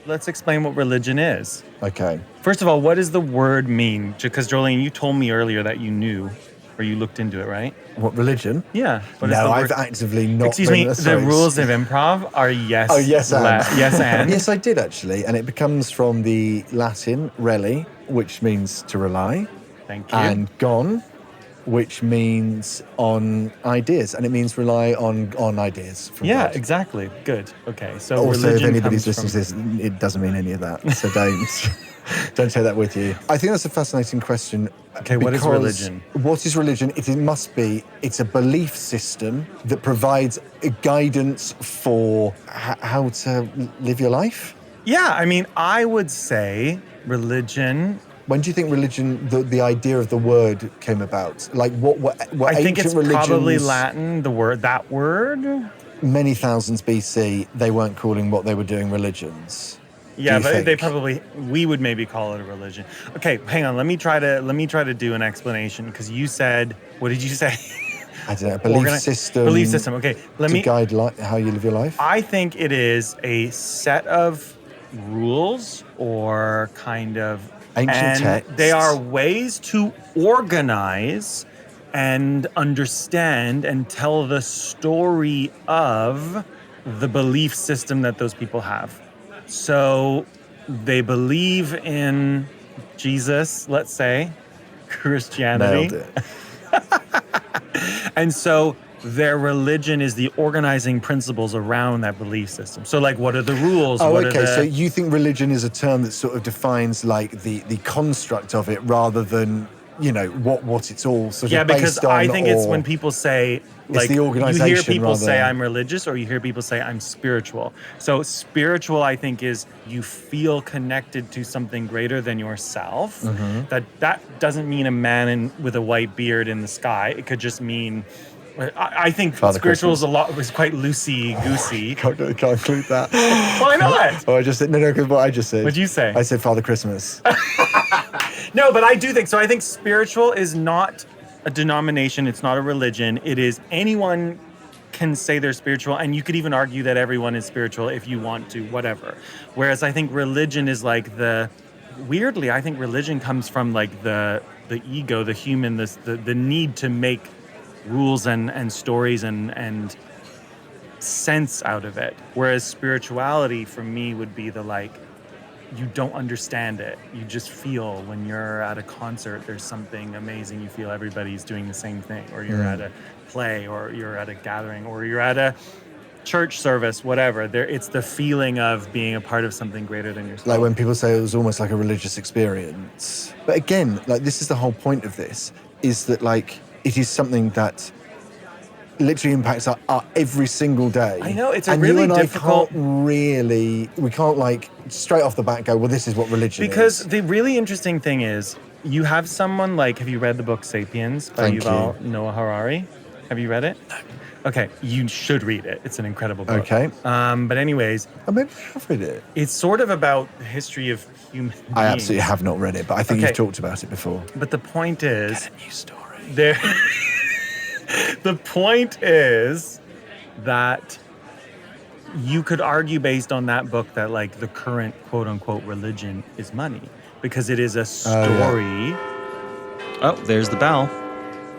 let's explain what religion is. Okay. First of all, what does the word mean? Because Jolene, you told me earlier that you knew, or you looked into it, right? What, religion? Yeah. What is No, the I've word? actively not Excuse been... me, sorry. the rules of improv are yes. Oh, yes and. Yes and. Yes, I did actually. And it comes from the Latin reli, which means to rely. Thank you. And gon, which means on ideas. And it means rely on ideas from God. Exactly. Good. Okay. So also, if religion anybody's comes listening to this, it doesn't mean any of that. So don't take that with you. I think that's a fascinating question. Okay, what is religion? What is religion? It's a belief system that provides a guidance for how to live your life. Yeah, I mean, I would say religion. When do you think religion, the idea of the word came about? Like what I think it's religions, probably Latin, that word. Many thousands BC, they weren't calling what they were doing religions. Yeah, but we would maybe call it a religion. Okay, hang on. Let me try to do an explanation because you said, what did you say? I don't know, belief system. Belief system. Okay, to guide how you live your life. I think it is a set of rules or kind of ancient texts. They are ways to organize and understand and tell the story of the belief system that those people have. So they believe in Jesus, let's say, Christianity. Nailed it. And so their religion is the organizing principles around that belief system. So like, what are the rules? Oh, okay. So you think religion is a term that sort of defines like the construct of it rather than, what it's all sort of based on? Yeah, because I think it's when people say, like, the organization, you hear people say I'm religious or you hear people say I'm spiritual. So spiritual, I think, is you feel connected to something greater than yourself. Mm-hmm. That doesn't mean a man with a white beard in the sky. It could just mean... I think Father spiritual Christmas. is quite loosey-goosey. Can't include that. Why not? Oh, I just said, no, because what I just said. What'd you say? I said Father Christmas. No, but I do think, so I think spiritual is not a denomination, it's not a religion, it is anyone can say they're spiritual, and you could even argue that everyone is spiritual if you want to, whatever. Whereas I think religion is like weirdly, I think religion comes from like the ego, the human, the need to make rules and stories and sense out of it. Whereas spirituality for me would be you don't understand it. You just feel when you're at a concert, there's something amazing. You feel everybody's doing the same thing, or you're at a play, or you're at a gathering, or you're at a church service, whatever. It's the feeling of being a part of something greater than yourself. Like when people say it was almost like a religious experience. But again, like this is the whole point of this, is that like it is something that literally impacts our every single day. I know, it's and really you and difficult. We can't like straight off the bat go, well, this is what religion is. Because the really interesting thing is, you have someone like, have you read the book Sapiens by Yuval Noah Harari? Have you read it? No. Okay, you should read it. It's an incredible book. Okay. But anyways. Maybe I have read it. It's sort of about the history of human beings. I absolutely have not read it, but I think you've talked about it before. But the point is... Get a new story. The point is that you could argue based on that book that like the current quote unquote religion is money, because it is a story. Oh, there's the bell.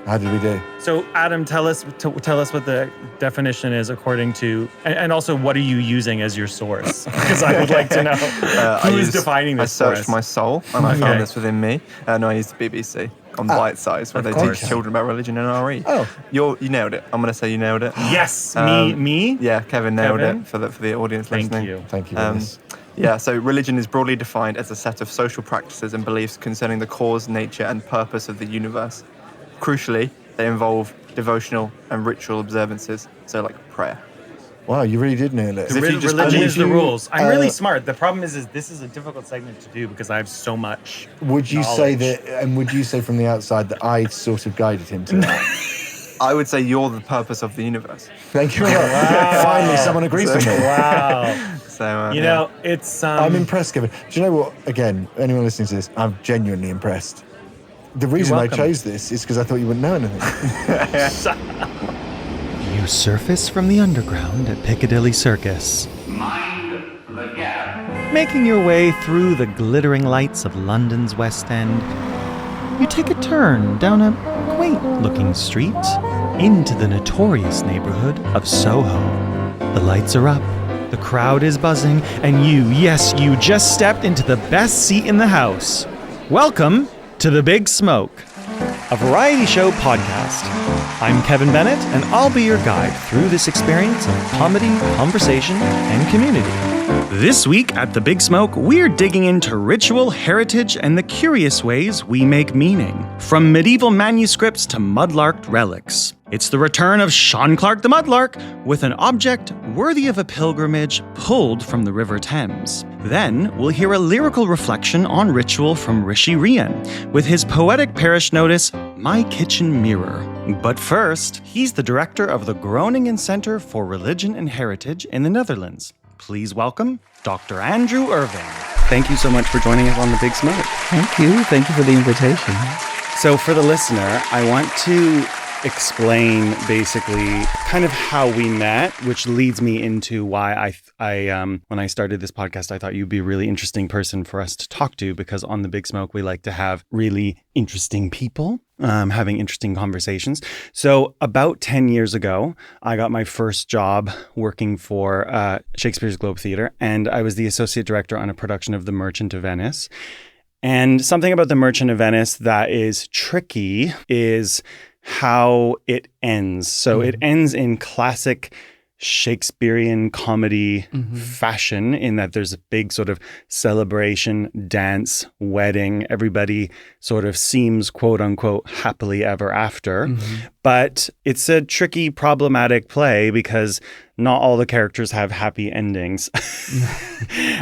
How did we do? So Adam, tell us what the definition is according to, and also what are you using as your source? Because I would like to know who is defining this. I searched my soul and I found this within me. No, I used the BBC on Bite Size, where they teach children about religion and RE. Oh, you nailed it. I'm going to say you nailed it. Yes, me. Yeah, Kevin nailed it for the audience listening. Thank you. Yeah, so religion is broadly defined as a set of social practices and beliefs concerning the cause, nature, and purpose of the universe. Crucially, they involve devotional and ritual observances, so like prayer. Wow, you really did nail it. Religion is the rules. I'm really smart. The problem is this is a difficult segment to do because I have so much Would you knowledge. say that, and would you say from the outside that I sort of guided him to that? I would say you're the purpose of the universe. Thank you. Wow. Finally, someone agrees with me. Wow. So, it's... I'm impressed, Kevin. Do you know what? Again, anyone listening to this, I'm genuinely impressed. The reason I chose this is because I thought you wouldn't know anything. You surface from the underground at Piccadilly Circus. Mind the gap. Making your way through the glittering lights of London's West End, you take a turn down a quaint-looking street into the notorious neighborhood of Soho. The lights are up, the crowd is buzzing, and yes, you just stepped into the best seat in the house. Welcome to The Big Smoke, a variety show podcast. I'm Kevin Bennett, and I'll be your guide through this experience of comedy, conversation, and community. This week at The Big Smoke, we're digging into ritual, heritage, and the curious ways we make meaning. From medieval manuscripts to mudlarked relics. It's the return of Sean Clark the Mudlark with an object worthy of a pilgrimage pulled from the River Thames. Then we'll hear a lyrical reflection on ritual from Rishi Rian with his poetic parish notice, My Kitchen Mirror. But first, he's the director of the Groningen Centre for Religion and Heritage in the Netherlands. Please welcome Dr. Andrew Irving. Thank you so much for joining us on The Big Smoke. Thank you. Thank you for the invitation. So for the listener, I want to explain basically kind of how we met, which leads me into why I when I started this podcast, I thought you'd be a really interesting person for us to talk to, because on The Big Smoke, we like to have really interesting people having interesting conversations. So about 10 years ago, I got my first job working for Shakespeare's Globe Theatre, and I was the associate director on a production of The Merchant of Venice. And something about The Merchant of Venice that is tricky is how it ends. So it ends in classic Shakespearean comedy fashion, in that there's a big sort of celebration, dance, wedding. Everybody sort of seems, quote unquote, happily ever after. But it's a tricky, problematic play because not all the characters have happy endings.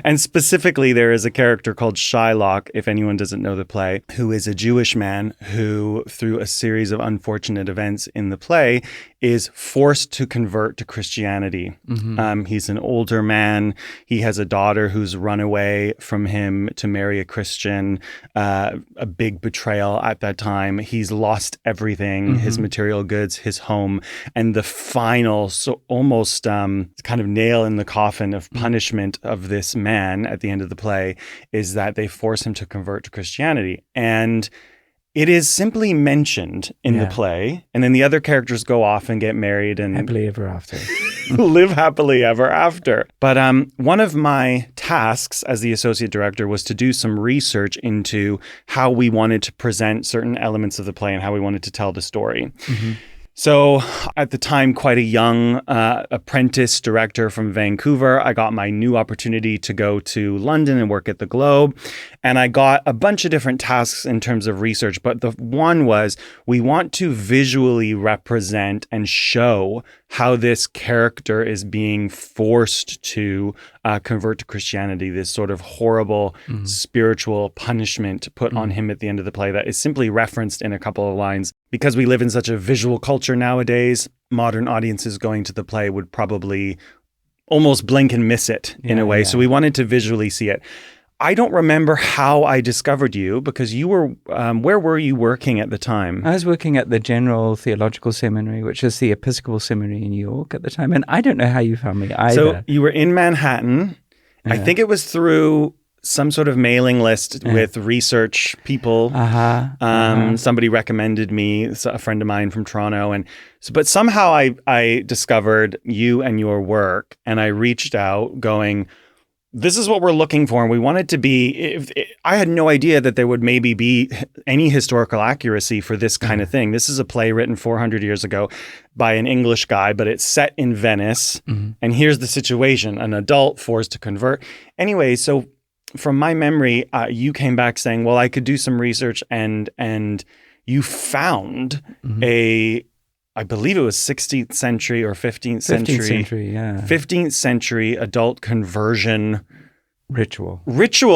And specifically, there is a character called Shylock, if anyone doesn't know the play, who is a Jewish man who, through a series of unfortunate events in the play, is forced to convert to Christianity. He's an older man. He has a daughter who's run away from him to marry a Christian, a big betrayal at that time. He's lost everything, his material goods, his home, and the final, so almost kind of nail in the coffin of punishment of this man at the end of the play is that they force him to convert to Christianity. And it is simply mentioned in the play, and then the other characters go off and get married and Happily ever after. live happily ever after. But one of my tasks as the associate director was to do some research into how we wanted to present certain elements of the play and how we wanted to tell the story. So at the time, quite a young apprentice director from Vancouver, I got my new opportunity to go to London and work at the Globe. And I got a bunch of different tasks in terms of research. But the one was, we want to visually represent and show how this character is being forced to convert to Christianity, this sort of horrible spiritual punishment put on him at the end of the play that is simply referenced in a couple of lines. Because we live in such a visual culture nowadays, modern audiences going to the play would probably almost blink and miss it in a way. So we wanted to visually see it. I don't remember how I discovered you, because you were, where were you working at the time? I was working at the General Theological Seminary, which is the Episcopal Seminary in New York at the time. And I don't know how you found me either. So you were in Manhattan. I think it was through some sort of mailing list with research people. Somebody recommended me, a friend of mine from Toronto. And so, but somehow I discovered you and your work, and I reached out going, this is what we're looking for. And we wanted to be, I had no idea that there would maybe be any historical accuracy for this kind of thing. This is a play written 400 years ago by an English guy, but it's set in Venice. And here's the situation, an adult forced to convert. Anyway, so from my memory, you came back saying, well, I could do some research, and you found I believe it was 16th century or 15th century. 15th century adult conversion ritual,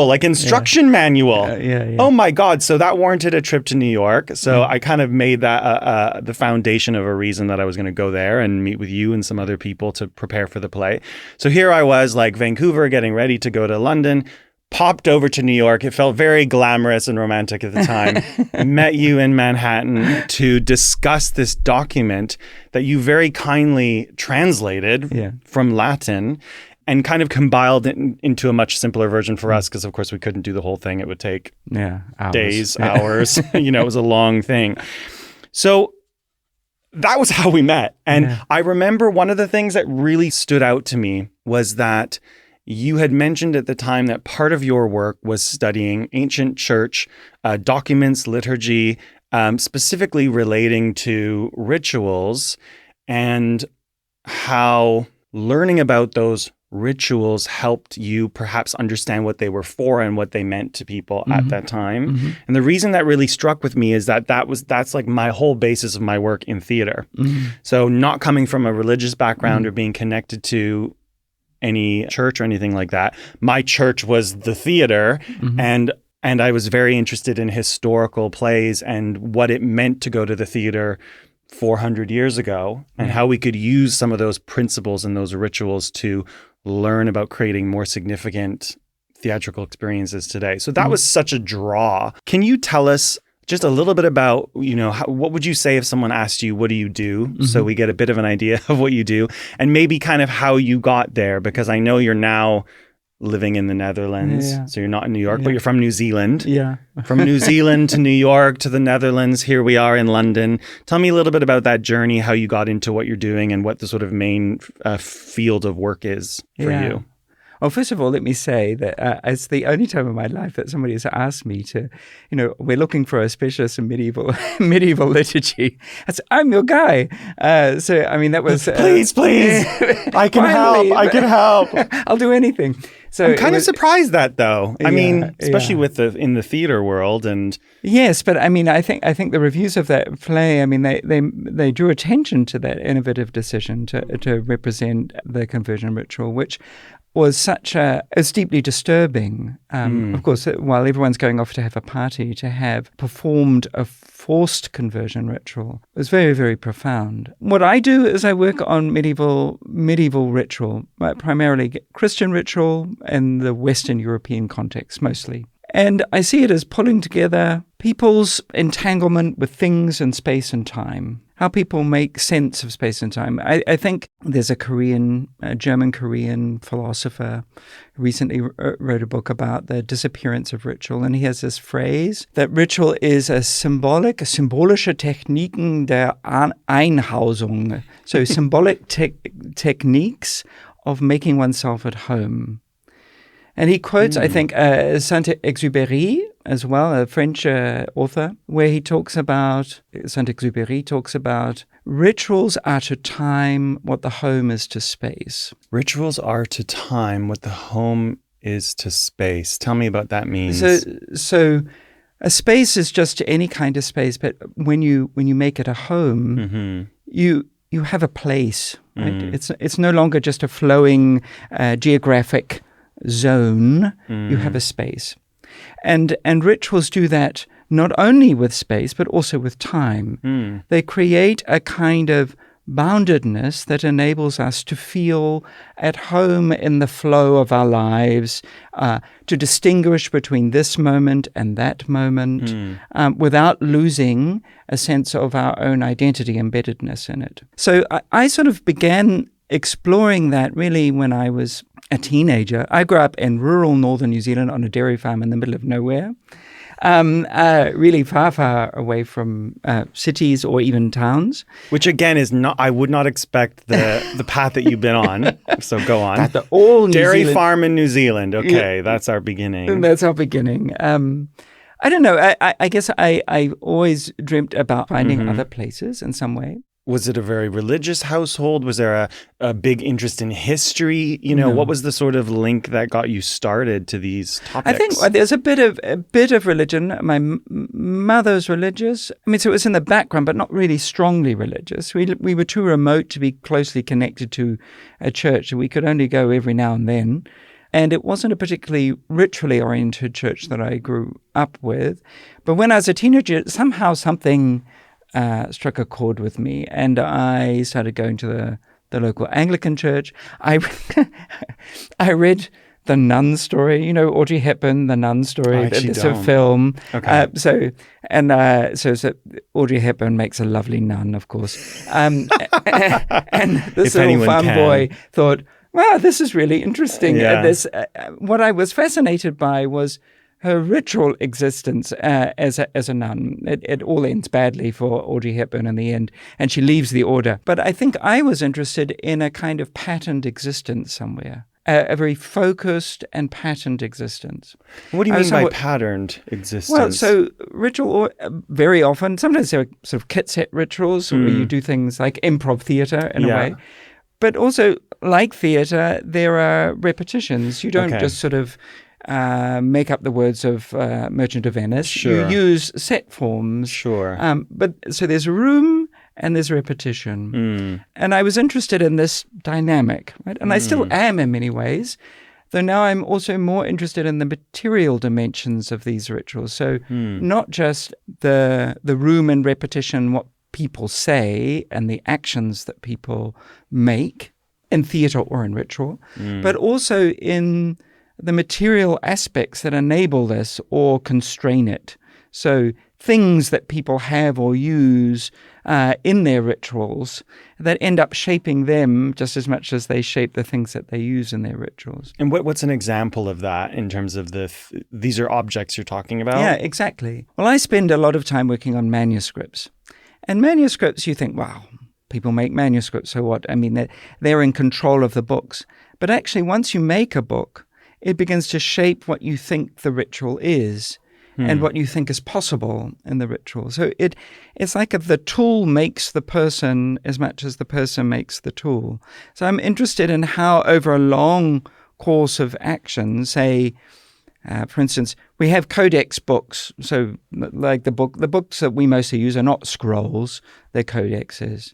like instruction manual. Yeah. Oh my God. So that warranted a trip to New York. So I kind of made that the foundation of a reason that I was going to go there and meet with you and some other people to prepare for the play. So here I was, like Vancouver, getting ready to go to London, popped over to New York. It felt very glamorous and romantic at the time. Met you in Manhattan to discuss this document that you very kindly translated from Latin. and kind of compiled it into a much simpler version for us because, of course, we couldn't do the whole thing. It would take hours. days, hours. It was a long thing. So that was how we met. And I remember one of the things that really stood out to me was that you had mentioned at the time that part of your work was studying ancient church documents, liturgy, specifically relating to rituals, and how learning about those rituals helped you perhaps understand what they were for and what they meant to people at that time. And the reason that really struck with me is that's like my whole basis of my work in theater. So not coming from a religious background or being connected to any church or anything like that. My church was the theater, and I was very interested in historical plays and what it meant to go to the theater 400 years ago and how we could use some of those principles and those rituals to learn about creating more significant theatrical experiences today. So that was such a draw. Can you tell us just a little bit about, what would you say if someone asked you, what do you do? So we get a bit of an idea of what you do and maybe kind of how you got there, because I know you're now living in the Netherlands. So you're not in New York, but you're from New Zealand. From New Zealand to New York to the Netherlands. Here we are in London. Tell me a little bit about that journey, how you got into what you're doing and what the sort of main field of work is for you. Well, first of all, let me say that it's the only time in my life that somebody has asked me to, we're looking for a specialist in medieval liturgy. I'm your guy. So, I mean, that was... Please. I can help. I can help. I'll do anything. So I'm kind of surprised that, though. I mean, especially in the theater world and... Yes, but I mean, I think the reviews of that play, I mean, they drew attention to that innovative decision to represent the conversion ritual, which was it's deeply disturbing. Of course, while everyone's going off to have a party, to have performed a forced conversion ritual was very, very profound. What I do is I work on medieval ritual, primarily Christian ritual in the Western European context mostly. And I see it as pulling together people's entanglement with things in space and time, how people make sense of space and time. I think there's a German-Korean philosopher who recently wrote a book about the disappearance of ritual, and he has this phrase that ritual is symbolische Techniken der Einhausung. So symbolic techniques of making oneself at home. And he quotes, I think, Saint-Exupéry as well, a French author, where Saint-Exupéry talks about rituals are to time what the home is to space. Rituals are to time what the home is to space. Tell me what that means. So a space is just any kind of space, but when you make it a home, you have a place. Right? It's no longer just a flowing geographic zone, you have a space. And rituals do that not only with space, but also with time. They create a kind of boundedness that enables us to feel at home in the flow of our lives, to distinguish between this moment and that moment, without losing a sense of our own identity embeddedness in it. So I sort of began exploring that really when I was a teenager. I grew up in rural northern New Zealand on a dairy farm in the middle of nowhere, really far away from cities or even towns. Which again is not, I would not expect the path that you've been on. So go on. That's all dairy farm in New Zealand. Okay, that's our beginning. That's our beginning. I don't know. I guess I always dreamt about finding other places in some way. Was it a very religious household? Was there a big interest in history? What was the sort of link that got you started to these topics? I think there's a bit of religion. My mother's religious. I mean, so it was in the background, but not really strongly religious. We were too remote to be closely connected to a church. We could only go every now and then. And it wasn't a particularly ritually oriented church that I grew up with. But when I was a teenager, somehow something struck a chord with me, and I started going to the local Anglican church. I read The Nun Story, Audrey Hepburn, The Nun Story. It's a film. Okay. So Audrey Hepburn makes a lovely nun, of course. And this little farm boy thought, wow, this is really interesting. Yeah. What I was fascinated by was her ritual existence as a nun. It all ends badly for Audrey Hepburn in the end, and she leaves the order. But I think I was interested in a kind of patterned existence somewhere. A very focused and patterned existence. What do you mean by patterned existence? Well, so ritual, very often, sometimes there are sort of kit set rituals where you do things like improv theatre in a way. But also, like theatre, there are repetitions. You don't just sort of make up the words of Merchant of Venice. Sure. You use set forms. Sure. But so there's room and there's repetition. And I was interested in this dynamic, right? And I still am in many ways, though now I'm also more interested in the material dimensions of these rituals. So not just the room and repetition, what people say and the actions that people make in theatre or in ritual, but also in the material aspects that enable this or constrain it. So things that people have or use in their rituals that end up shaping them just as much as they shape the things that they use in their rituals. And what's an example of that in terms of these are objects you're talking about? Yeah, exactly. Well, I spend a lot of time working on manuscripts. And manuscripts, you think, wow, people make manuscripts, so what? I mean, they're in control of the books. But actually, once you make a book, it begins to shape what you think the ritual is and what you think is possible in the ritual. So it's like if the tool makes the person as much as the person makes the tool. So I'm interested in how over a long course of action, say, for instance, we have codex books. So like the books that we mostly use are not scrolls, they're codexes.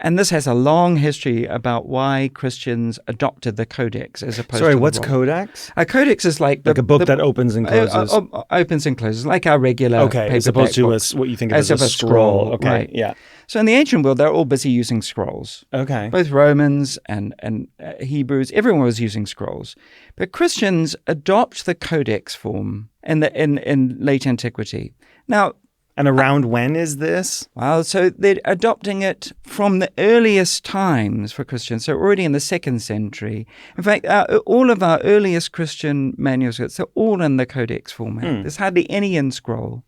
And this has a long history about why Christians adopted the codex as opposed to Sorry, the what's roll. codex? A codex is like Like a book that opens and closes. Opens and closes, like our regular paperback as opposed to books. what you think of as a scroll. Okay, right. yeah. So in the ancient world, they're all busy using scrolls. Okay. Both Romans and Hebrews, everyone was using scrolls. But Christians adopt the codex form in late antiquity. Now, And around when is this? well, so they're adopting it from the earliest times for Christians, so already in the 2nd century. In fact, all of our earliest Christian manuscripts are all in the codex format. There's hardly any in scroll.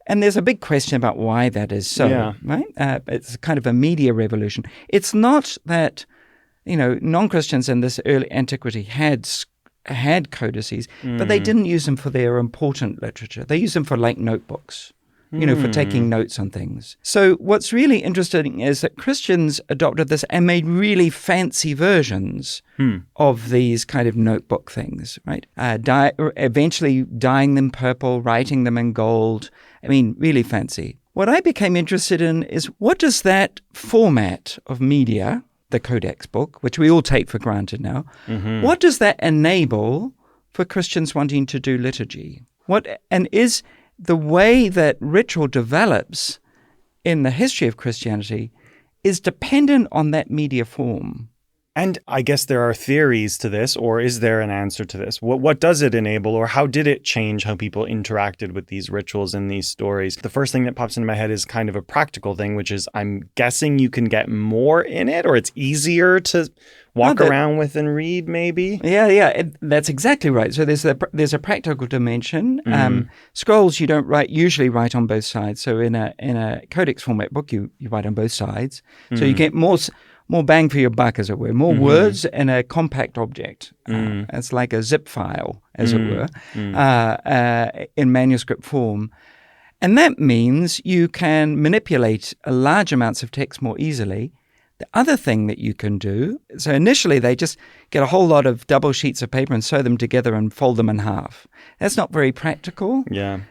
And there's a big question about why that is so, right? It's kind of a media revolution. It's not that, non-Christians in this early antiquity had codices, but they didn't use them for their important literature. They used them for like notebooks. For taking notes on things. So what's really interesting is that Christians adopted this and made really fancy versions of these kind of notebook things, right? Eventually dyeing them purple, writing them in gold. I mean, really fancy. What I became interested in is what does that format of media, the codex book, which we all take for granted now, what does that enable for Christians wanting to do liturgy? Is the way that ritual develops in the history of Christianity is dependent on that media form. And I guess there are theories to this, or is there an answer to this? What does it enable, or how did it change how people interacted with these rituals and these stories? The first thing that pops into my head is kind of a practical thing, which is I'm guessing you can get more in it, or it's easier to walk around with and read, maybe? Yeah, that's exactly right. So there's a practical dimension. Scrolls you don't usually write on both sides. So in a codex format book, you write on both sides. So you get more bang for your buck, as it were, more words in a compact object. It's like a zip file, as it were, in manuscript form. And that means you can manipulate large amounts of text more easily. The other thing that you can do, so initially they just get a whole lot of double sheets of paper and sew them together and fold them in half. That's not very practical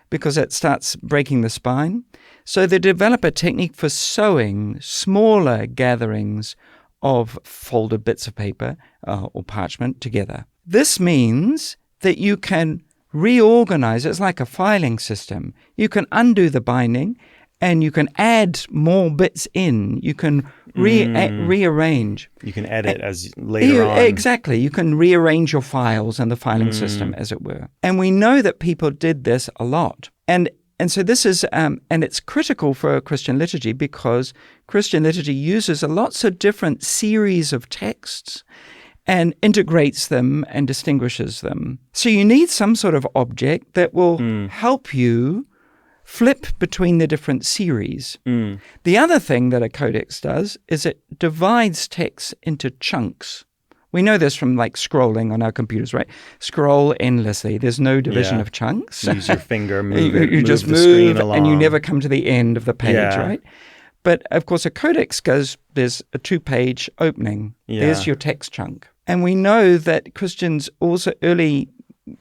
because it starts breaking the spine. So they develop a technique for sewing smaller gatherings of folded bits of paper or parchment together. This means that you can reorganize. It's like a filing system. You can undo the binding and you can add more bits in. You can rearrange. You can edit as later on. Exactly. You can rearrange your files in the filing system, as it were. And we know that people did this a lot. And so this is, and it's critical for Christian liturgy because Christian liturgy uses lots of different series of texts. and integrates them and distinguishes them. So you need some sort of object that will help you flip between the different series. The other thing that a codex does is it divides text into chunks. We know this from like scrolling on our computers, right? Scroll endlessly. There's no division of chunks. Use your finger, move you just the screen along. and you never come to the end of the page, right? But of course, a codex goes, there's a 2-page opening. Yeah. There's your text chunk. And we know that Christians, also early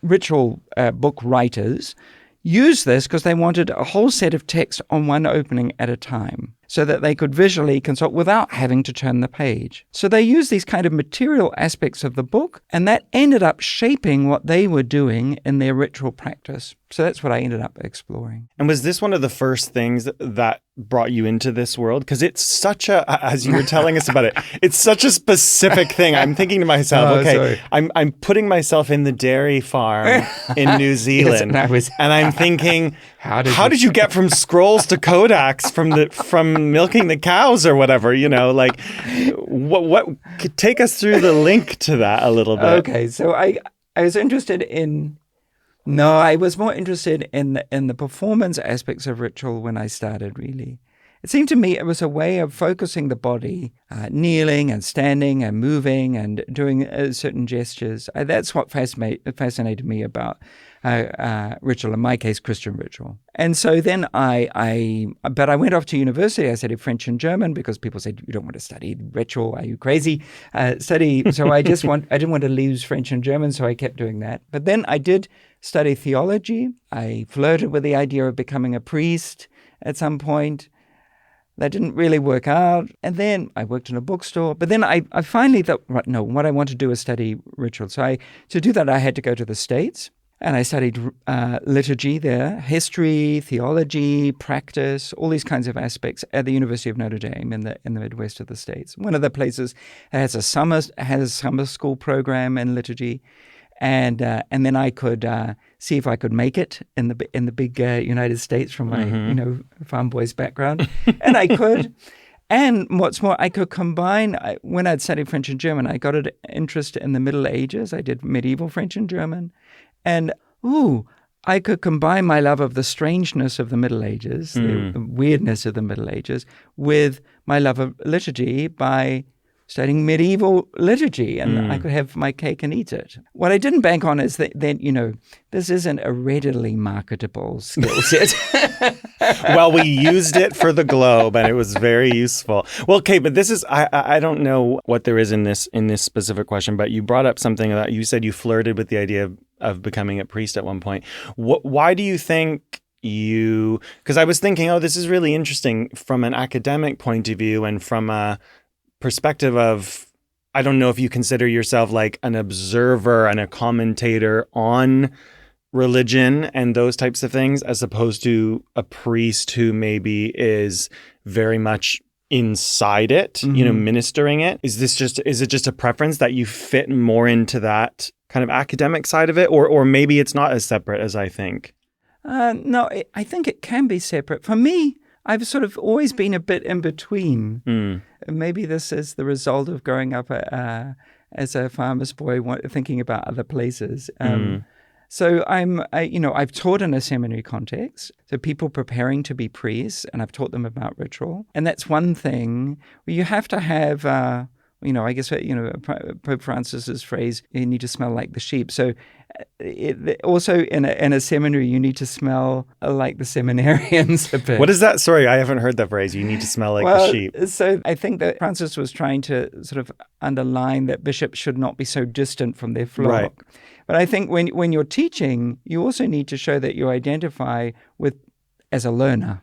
ritual book writers, used this because they wanted a whole set of text on one opening at a time, so that they could visually consult without having to turn the page. So they used these kind of material aspects of the book, and that ended up shaping what they were doing in their ritual practice. So that's what I ended up exploring. And was this one of the first things that brought you into this world? Because it's such a, as you were telling us about it, it's such a specific thing. I'm thinking to myself, I'm putting myself in the dairy farm in New Zealand, Yes, and I'm thinking, how did you get from scrolls to codex from milking the cows or whatever? You know, like what could take us through the link to that a little bit? Okay, so I was interested in. No, I was more interested in the performance aspects of ritual when I started, really. It seemed to me it was a way of focusing the body, kneeling and standing and moving and doing certain gestures. That's what fascinated me about ritual, in my case, Christian ritual. And so then but I went off to university. I studied French and German because people said, you don't want to study ritual. Are you crazy? So I didn't want to lose French and German, so I kept doing that. But then I did study theology. I flirted with the idea of becoming a priest at some point. That didn't really work out. And then I worked in a bookstore. But then I finally thought, no, what I want to do is study ritual. So to do that, I had to go to the States. And I studied liturgy there, history, theology, practice, all these kinds of aspects at the University of Notre Dame in the Midwest of the States. One of the places has a summer school program in liturgy. And then I could see if I could make it in the big United States from my farm boy's background, and I could. And what's more, I could combine. When I'd studied French and German, I got an interest in the Middle Ages. I did medieval French and German, and I could combine my love of the strangeness of the Middle Ages, the weirdness of the Middle Ages, with my love of liturgy by studying medieval liturgy, and I could have my cake and eat it. What I didn't bank on is that this isn't a readily marketable skill set. Well, we used it for the Globe, and it was very useful. Well, okay, but this is, I don't know what there is in this specific question, but you brought up something that you said you flirted with the idea of becoming a priest at one point. Why do you think because I was thinking, this is really interesting from an academic point of view and from a perspective of, I don't know if you consider yourself like an observer and a commentator on religion and those types of things, as opposed to a priest who maybe is very much inside it, ministering it. Is it just a preference that you fit more into that kind of academic side of it, or maybe it's not as separate as I think? No, I think it can be separate. For me, I've sort of always been a bit in between. Maybe this is the result of growing up as a farmer's boy, thinking about other places. So I've taught in a seminary context, so people preparing to be priests, and I've taught them about ritual. And that's one thing where you have to have, I guess, Pope Francis's phrase, you need to smell like the sheep. So also in a seminary, you need to smell like the seminarians a bit. What is that? Sorry, I haven't heard that phrase. You need to smell like the sheep. So I think that Francis was trying to sort of underline that bishops should not be so distant from their flock. Right. But I think when you're teaching, you also need to show that you identify as a learner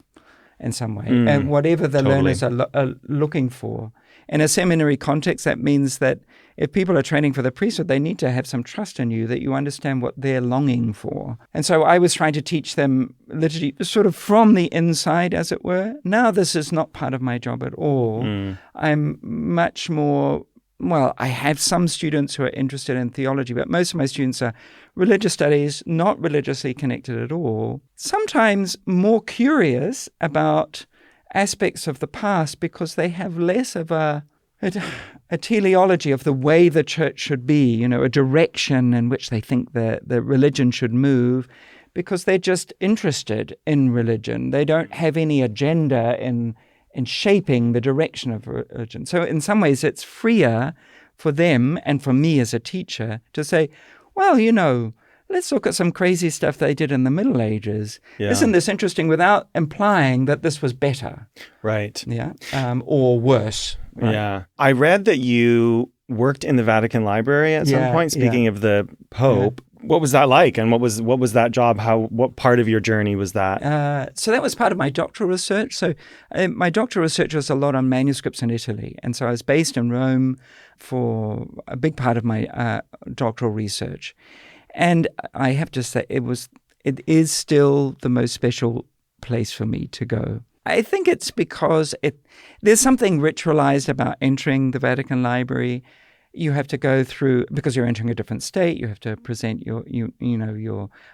in some way, and whatever the learners are looking for. In a seminary context, that means that if people are training for the priesthood, they need to have some trust in you, that you understand what they're longing for. And so I was trying to teach them liturgy sort of from the inside, as it were. Now this is not part of my job at all. I'm much more, I have some students who are interested in theology, but most of my students are religious studies, not religiously connected at all. Sometimes more curious about aspects of the past because they have less of a a teleology of the way the church should be, a direction in which they think the religion should move, because they're just interested in religion. They don't have any agenda in shaping the direction of religion. So in some ways, it's freer for them and for me as a teacher to say, well, let's look at some crazy stuff they did in the Middle Ages. Yeah. Isn't this interesting, without implying that this was better? Right. Yeah. Or worse. Right? Yeah. I read that you worked in the Vatican Library at some point, speaking of the Pope. Yeah. What was that like? And what was that job? What part of your journey was that? So that was part of my doctoral research. So my doctoral research was a lot on manuscripts in Italy. And so I was based in Rome for a big part of my doctoral research. And I have to say, it is still the most special place for me to go. I think it's because there's something ritualized about entering the Vatican Library. You have to go through, because you're entering a different state, you have to present your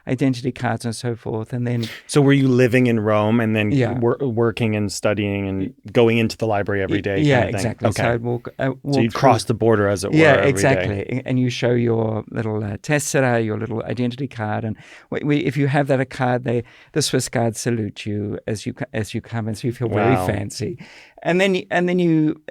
identity cards and so forth. And then, so were you living in Rome and then working and studying and going into the library every day? Yeah, kind of exactly. Okay. So I'd walk so you'd cross the border, as it were. Yeah, every exactly. day. And you show your little tessera, your little identity card, and if you have that card, the Swiss guards salute you as you come in, so you feel very fancy. And then you,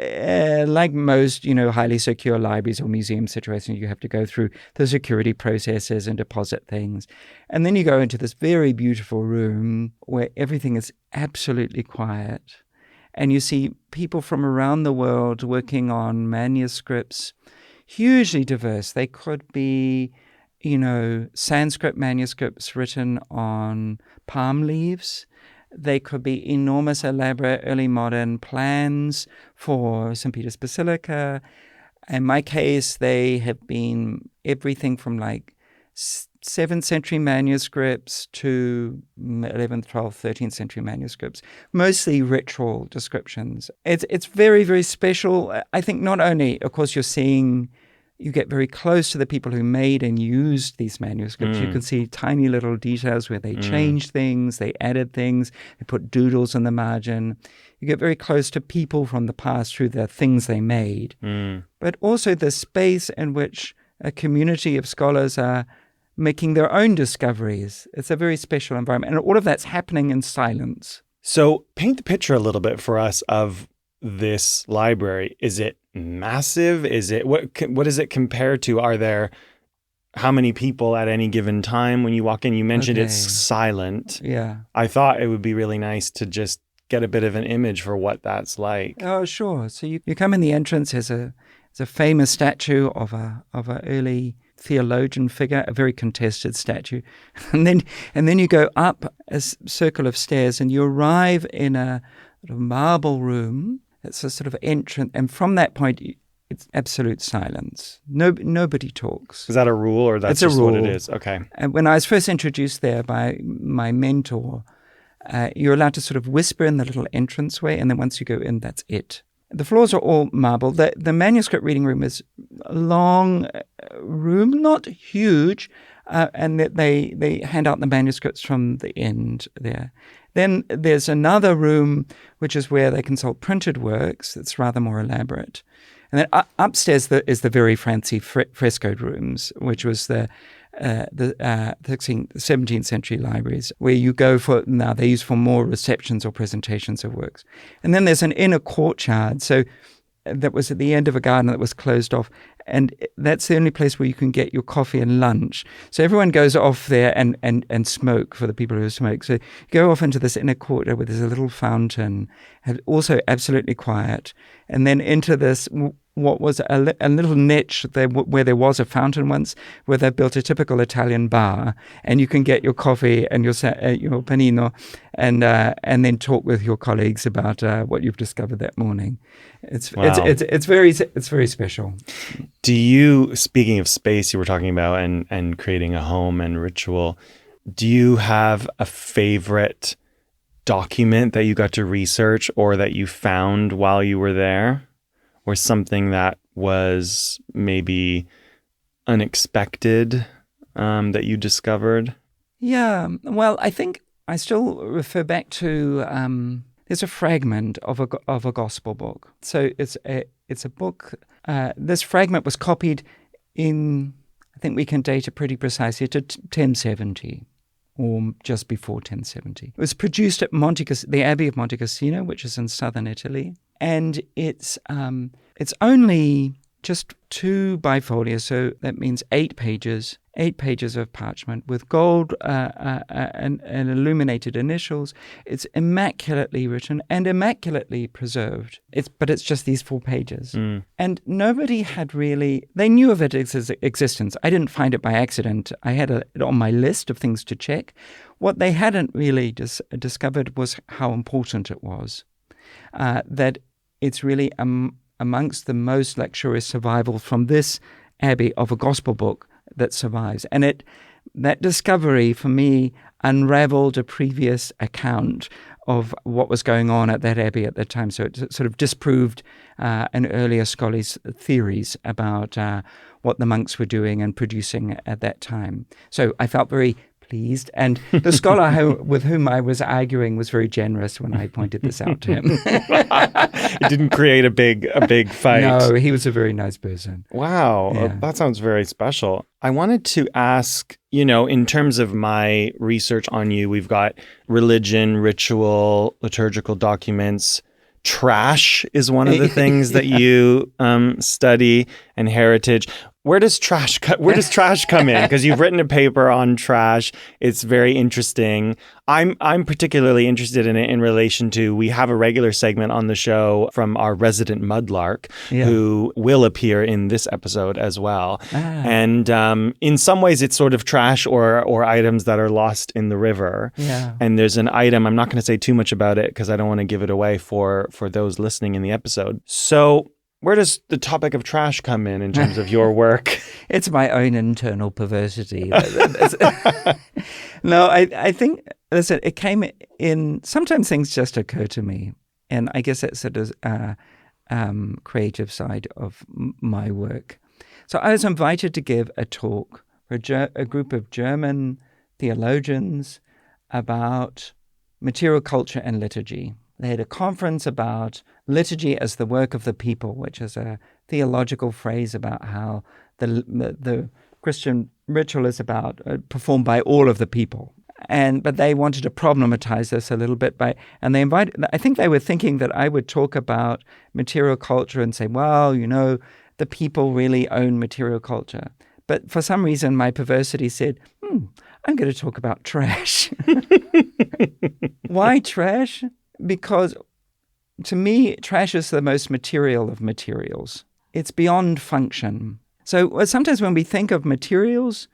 like most, highly secure libraries or museum situations, you have to go through the security processes and deposit things. And then you go into this very beautiful room where everything is absolutely quiet. And you see people from around the world working on manuscripts, hugely diverse. They could be, Sanskrit manuscripts written on palm leaves. They could be enormous, elaborate, early modern plans for St. Peter's Basilica. In my case, they have been everything from like 7th century manuscripts to 11th, 12th, 13th century manuscripts, mostly ritual descriptions. It's very, very special. I think not only, of course, you get very close to the people who made and used these manuscripts. You can see tiny little details where they changed things, they added things, they put doodles on the margin. You get very close to people from the past through the things they made. But also the space in which a community of scholars are making their own discoveries. It's a very special environment. And all of that's happening in silence. So paint the picture a little bit for us of this library. Is it massive? Is it what does it compare to? Are there how many people at any given time when you walk in? You mentioned it's silent. Yeah. I thought it would be really nice to just get a bit of an image for what that's like. Oh, sure. So you come in the entrance. There's a famous statue of a early theologian figure, a very contested statue, and then you go up a circle of stairs and you arrive in a sort of marble room. It's a sort of entrance, and from that point, it's absolute silence. Nobody talks. Is that a rule, or that's just what it is? Okay. And when I was first introduced there by my mentor, you're allowed to sort of whisper in the little entranceway, and then once you go in, that's it. The floors are all marble. The manuscript reading room is a long room, not huge, and they hand out the manuscripts from the end there. Then there's another room, which is where they consult printed works. It's rather more elaborate. And then upstairs is the very fancy frescoed rooms, which was the 17th century libraries, where you go for, now they're used for more receptions or presentations of works. And then there's an inner courtyard. So that was at the end of a garden that was closed off. And that's the only place where you can get your coffee and lunch. So everyone goes off there and smoke, for the people who smoke. So you go off into this inner courtyard where there's a little fountain, also absolutely quiet. And then into this, what was a little niche there, where there was a fountain once, where they built a typical Italian bar, and you can get your coffee and your panino, and then talk with your colleagues about what you've discovered that morning. It's very special. Do you, speaking of space, you were talking about and creating a home and ritual, do you have a favorite document that you got to research or that you found while you were there? Or something that was maybe unexpected that you discovered? Yeah, well, I think I still refer back to there's a fragment of a gospel book. So it's a book. This fragment was copied in, I think we can date it pretty precisely, to 1070 or just before 1070. It was produced at the Abbey of Monte Cassino, which is in southern Italy, and it's only just 2 bifolios, so that means 8 pages of parchment with gold and illuminated initials. It's immaculately written and immaculately preserved. But it's just these 4 pages. And nobody had really, they knew of its existence. I didn't find it by accident. I had it on my list of things to check. What they hadn't really discovered was how important it was. That it's really amongst the most luxurious survivals from this abbey of a gospel book that survives. And that discovery, for me, unraveled a previous account of what was going on at that abbey at that time. So it sort of disproved an earlier scholar's theories about what the monks were doing and producing at that time. So I felt very pleased. And the scholar with whom I was arguing was very generous when I pointed this out to him. It didn't create a big fight. No, he was a very nice person. Wow, Yeah. that sounds very special. I wanted to ask, in terms of my research on you, we've got religion, ritual, liturgical documents. Trash is one of the things that you study, and heritage. Where does trash come in? Because you've written a paper on trash. It's very interesting. I'm particularly interested in it in relation to, we have a regular segment on the show from our resident Mudlark, who will appear in this episode as well. And in some ways it's sort of trash or items that are lost in the river. Yeah. And there's an item, I'm not going to say too much about it because I don't want to give it away for those listening in the episode. So where does the topic of trash come in terms of your work? It's my own internal perversity. No, I think, listen, it came in, sometimes things just occur to me. And I guess that's sort of creative side of my work. So I was invited to give a talk for a group of German theologians about material culture and liturgy. They had a conference about liturgy as the work of the people, which is a theological phrase about how the Christian ritual is about performed by all of the people. But they wanted to problematize this a little bit and they invited, I think they were thinking that I would talk about material culture and say, well, the people really own material culture. But for some reason, my perversity said, I'm going to talk about trash. Why trash? Because to me, trash is the most material of materials. It's beyond function. So sometimes when we think of materials,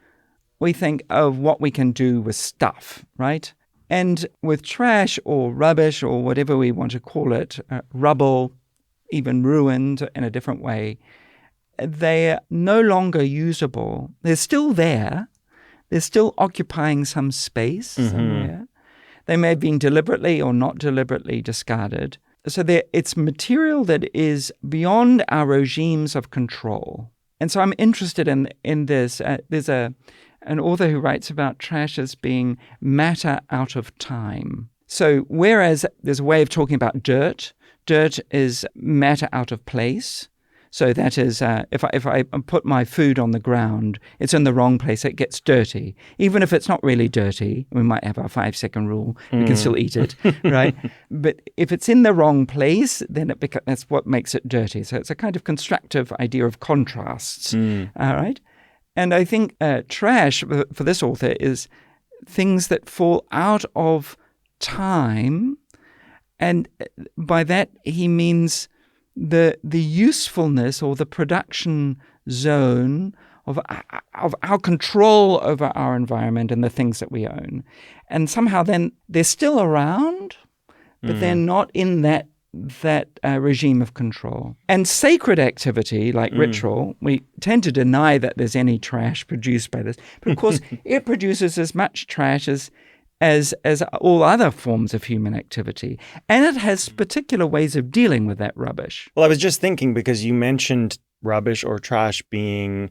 we think of what we can do with stuff, right? And with trash or rubbish or whatever we want to call it, rubble, even ruined in a different way, they're no longer usable. They're still there. They're still occupying some space somewhere. They may have been deliberately or not deliberately discarded. So it's material that is beyond our regimes of control. And so I'm interested in this. There's an author who writes about trash as being matter out of time. So whereas there's a way of talking about dirt is matter out of place. So that is, if I put my food on the ground, it's in the wrong place, it gets dirty. Even if it's not really dirty, we might have our 5-second rule, we can still eat it, right? But if it's in the wrong place, then that's what makes it dirty. So it's a kind of constructive idea of contrasts, all right? And I think trash, for this author, is things that fall out of time, and by that he means the usefulness or the production zone of our control over our environment and the things that we own. And somehow then they're still around, but they're not in that regime of control. And sacred activity, like ritual, we tend to deny that there's any trash produced by this. But of course, it produces as much trash as all other forms of human activity. And it has particular ways of dealing with that rubbish. Well, I was just thinking, because you mentioned rubbish or trash being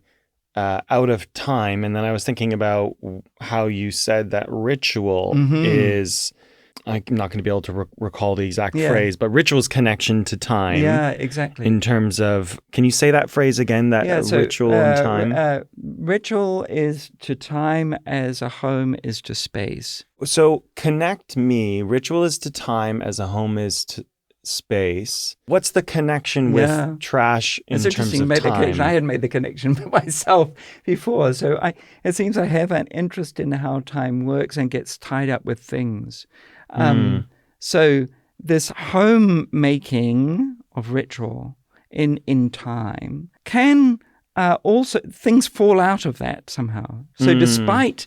out of time, and then I was thinking about how you said that ritual is I'm not going to be able to recall the exact Yeah. phrase, but ritual's connection to time. Yeah, exactly. In terms of, can you say that phrase again? That ritual and time. Ritual is to time as a home is to space. So connect me. Ritual is to time as a home is to space. What's the connection with trash in terms interesting. of You made the time? connection. I had made the connection myself before. So it seems I have an interest in how time works and gets tied up with things. So this homemaking of ritual in time can also, things fall out of that somehow. So despite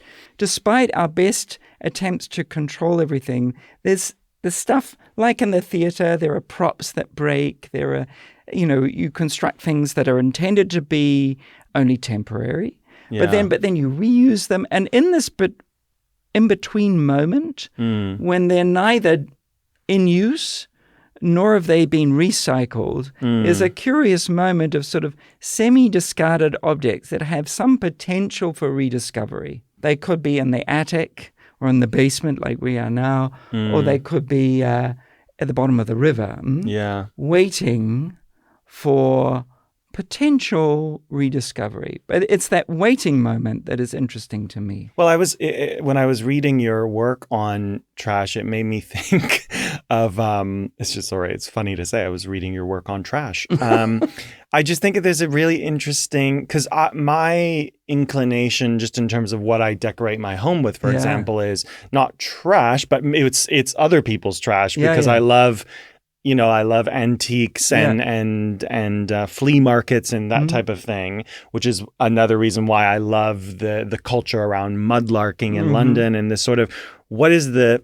our best attempts to control everything, there's the stuff like in the theatre. There are props that break. There are, you construct things that are intended to be only temporary, but then you reuse them. And in this in between moment, when they're neither in use nor have they been recycled, is a curious moment of sort of semi-discarded objects that have some potential for rediscovery. They could be in the attic or in the basement like we are now, or they could be at the bottom of the river, waiting for potential rediscovery. But it's that waiting moment that is interesting to me. Well, when I was reading your work on trash, it made me think of, it's just, sorry, it's funny to say I was reading your work on trash. I just think that there's a really interesting, because my inclination just in terms of what I decorate my home with, for example, is not trash, but it's other people's trash, because I love antiques and flea markets and that type of thing, which is another reason why I love the culture around mudlarking in London, and this sort of what is the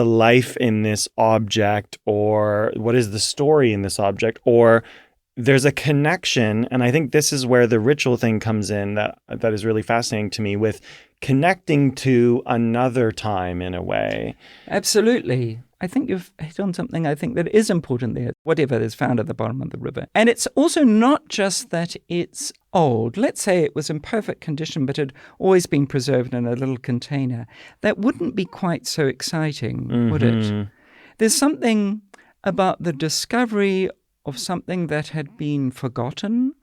life in this object, or what is the story in this object, or there's a connection. And I think this is where the ritual thing comes in that is really fascinating to me, with connecting to another time in a way. Absolutely. I think you've hit on something I think that is important there, whatever is found at the bottom of the river. And it's also not just that it's old. Let's say it was in perfect condition, but had always been preserved in a little container. That wouldn't be quite so exciting, would it? There's something about the discovery of something that had been forgotten.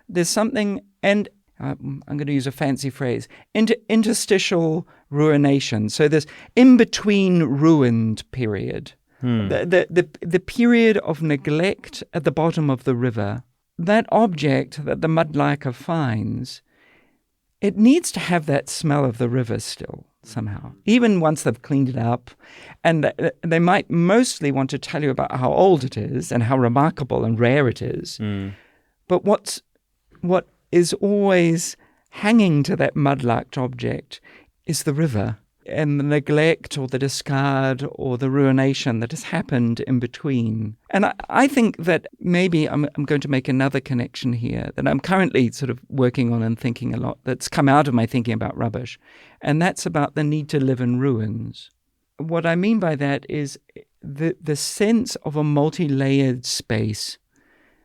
There's something, and I'm going to use a fancy phrase, interstitial ruination. So this in-between ruined period, the period of neglect at the bottom of the river, that object that the mudlarker finds, it needs to have that smell of the river still somehow, even once they've cleaned it up. And they might mostly want to tell you about how old it is and how remarkable and rare it is. But what is always hanging to that mudlarked object is the river and the neglect or the discard or the ruination that has happened in between. And I think that maybe I'm going to make another connection here that I'm currently sort of working on and thinking a lot, that's come out of my thinking about rubbish. And that's about the need to live in ruins. What I mean by that is the sense of a multi-layered space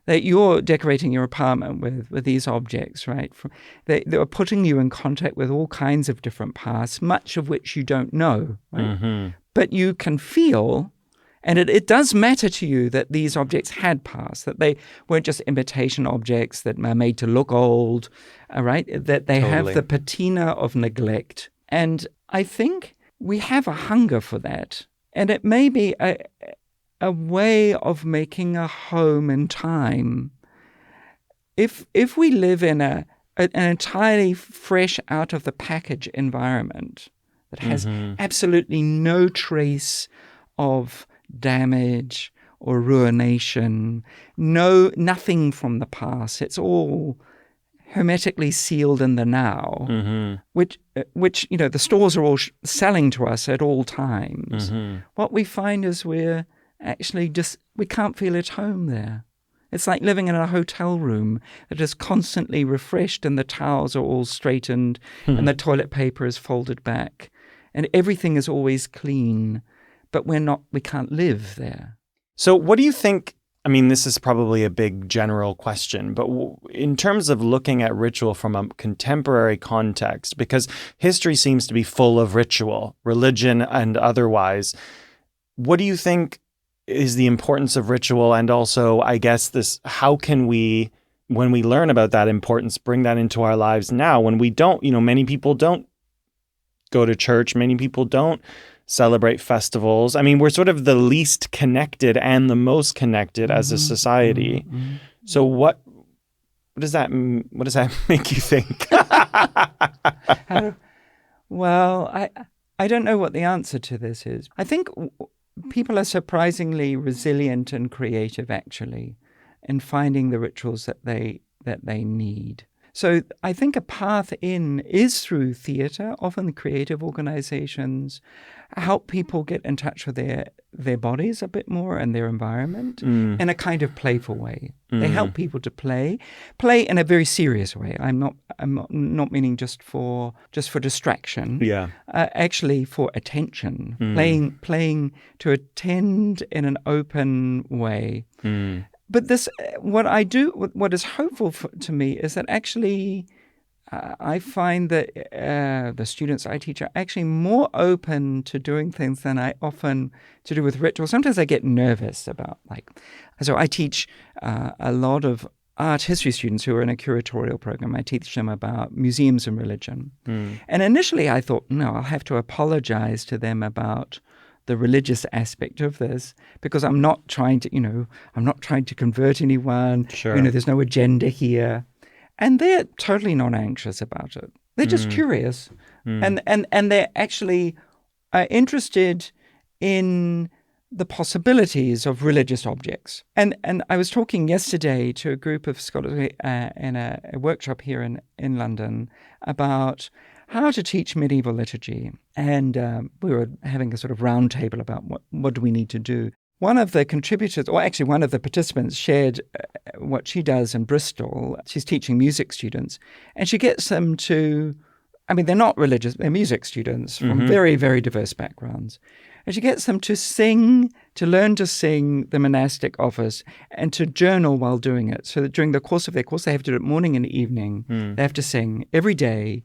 that you're decorating your apartment with these objects, right? They are putting you in contact with all kinds of different pasts, much of which you don't know, right? But you can feel, and it does matter to you that these objects had passed, that they weren't just imitation objects that are made to look old, right? That they have the patina of neglect. And I think we have a hunger for that. And it may be a way of making a home in time. If we live in an entirely fresh, out of the package environment that has absolutely no trace of damage or ruination, nothing from the past, it's all hermetically sealed in the now, which the stores are all selling to us at all times. What we find is we're actually we can't feel at home there. It's like living in a hotel room that is constantly refreshed and the towels are all straightened and the toilet paper is folded back and everything is always clean, but we can't live there. So what do you think I mean, this is probably a big general question, but in terms of looking at ritual from a contemporary context, because history seems to be full of ritual, religion and otherwise, what do you think is the importance of ritual? And also, I guess how can we, when we learn about that importance, bring that into our lives now when we don't, many people don't go to church, many people don't celebrate festivals. I mean, we're sort of the least connected and the most connected as a society. So what does that make you think? Well, I don't know what the answer to this is. I think people are surprisingly resilient and creative, actually, in finding the rituals that they need. So I think a path in is through theatre. Often creative organizations help people get in touch with their bodies a bit more and their environment in a kind of playful way. They help people to play in a very serious way. I'm not meaning just for distraction. Yeah. Actually for attention. Playing to attend in an open way. But what is hopeful to me is that actually I find that the students I teach are actually more open to doing things than I often to do with rituals. Sometimes I get nervous about so I teach a lot of art history students who are in a curatorial program. I teach them about museums and religion. And initially I thought, no, I'll have to apologize to them about the religious aspect of this, because I'm not trying to convert anyone. Sure. There's no agenda here. And they're totally not anxious about it. They're just curious. And they're actually interested in the possibilities of religious objects. And I was talking yesterday to a group of scholars in a workshop here in London about how to teach medieval liturgy. And we were having a sort of round table about what do we need to do. One of the contributors, or actually one of the participants, shared what she does in Bristol. She's teaching music students, and she gets them to, they're not religious, they're music students from very, very diverse backgrounds. And she gets them to sing, to learn to sing the monastic office and to journal while doing it. So that during the course of their course, they have to do it morning and evening. They have to sing every day.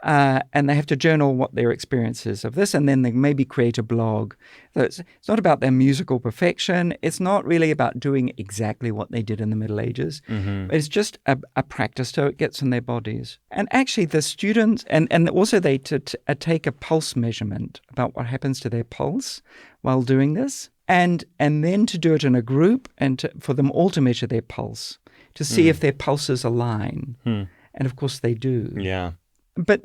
And they have to journal what their experience is of this, and then they maybe create a blog. So it's not about their musical perfection. It's not really about doing exactly what they did in the Middle Ages. It's just a practice so it gets in their bodies. And actually the students, and also they take a pulse measurement about what happens to their pulse while doing this, and then to do it in a group and for them all to measure their pulse, to see if their pulses align. And of course they do. Yeah. But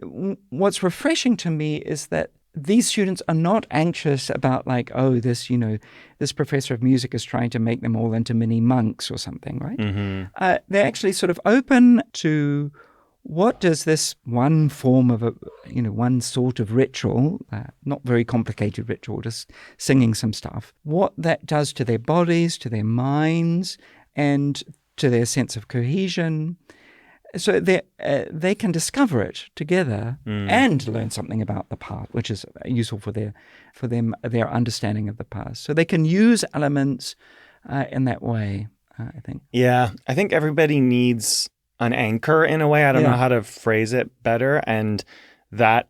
what's refreshing to me is that these students are not anxious about this professor of music is trying to make them all into mini monks or something, right? They're actually sort of open to what does this one form of one sort of ritual, not very complicated ritual, just singing some stuff, what that does to their bodies, to their minds, and to their sense of cohesion. So they can discover it together and learn something about the past, which is useful for their understanding of the past. So they can use elements in that way, I think. Yeah, I think everybody needs an anchor in a way. I don't know how to phrase it better, and that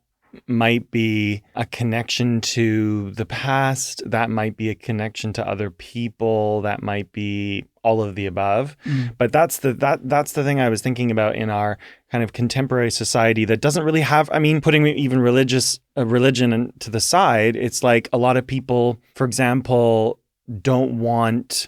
might be a connection to the past. That might be a connection to other people. That might be all of the above. But that's the thing I was thinking about in our kind of contemporary society that doesn't really have, putting even religion to the side, it's like a lot of people, for example, don't want,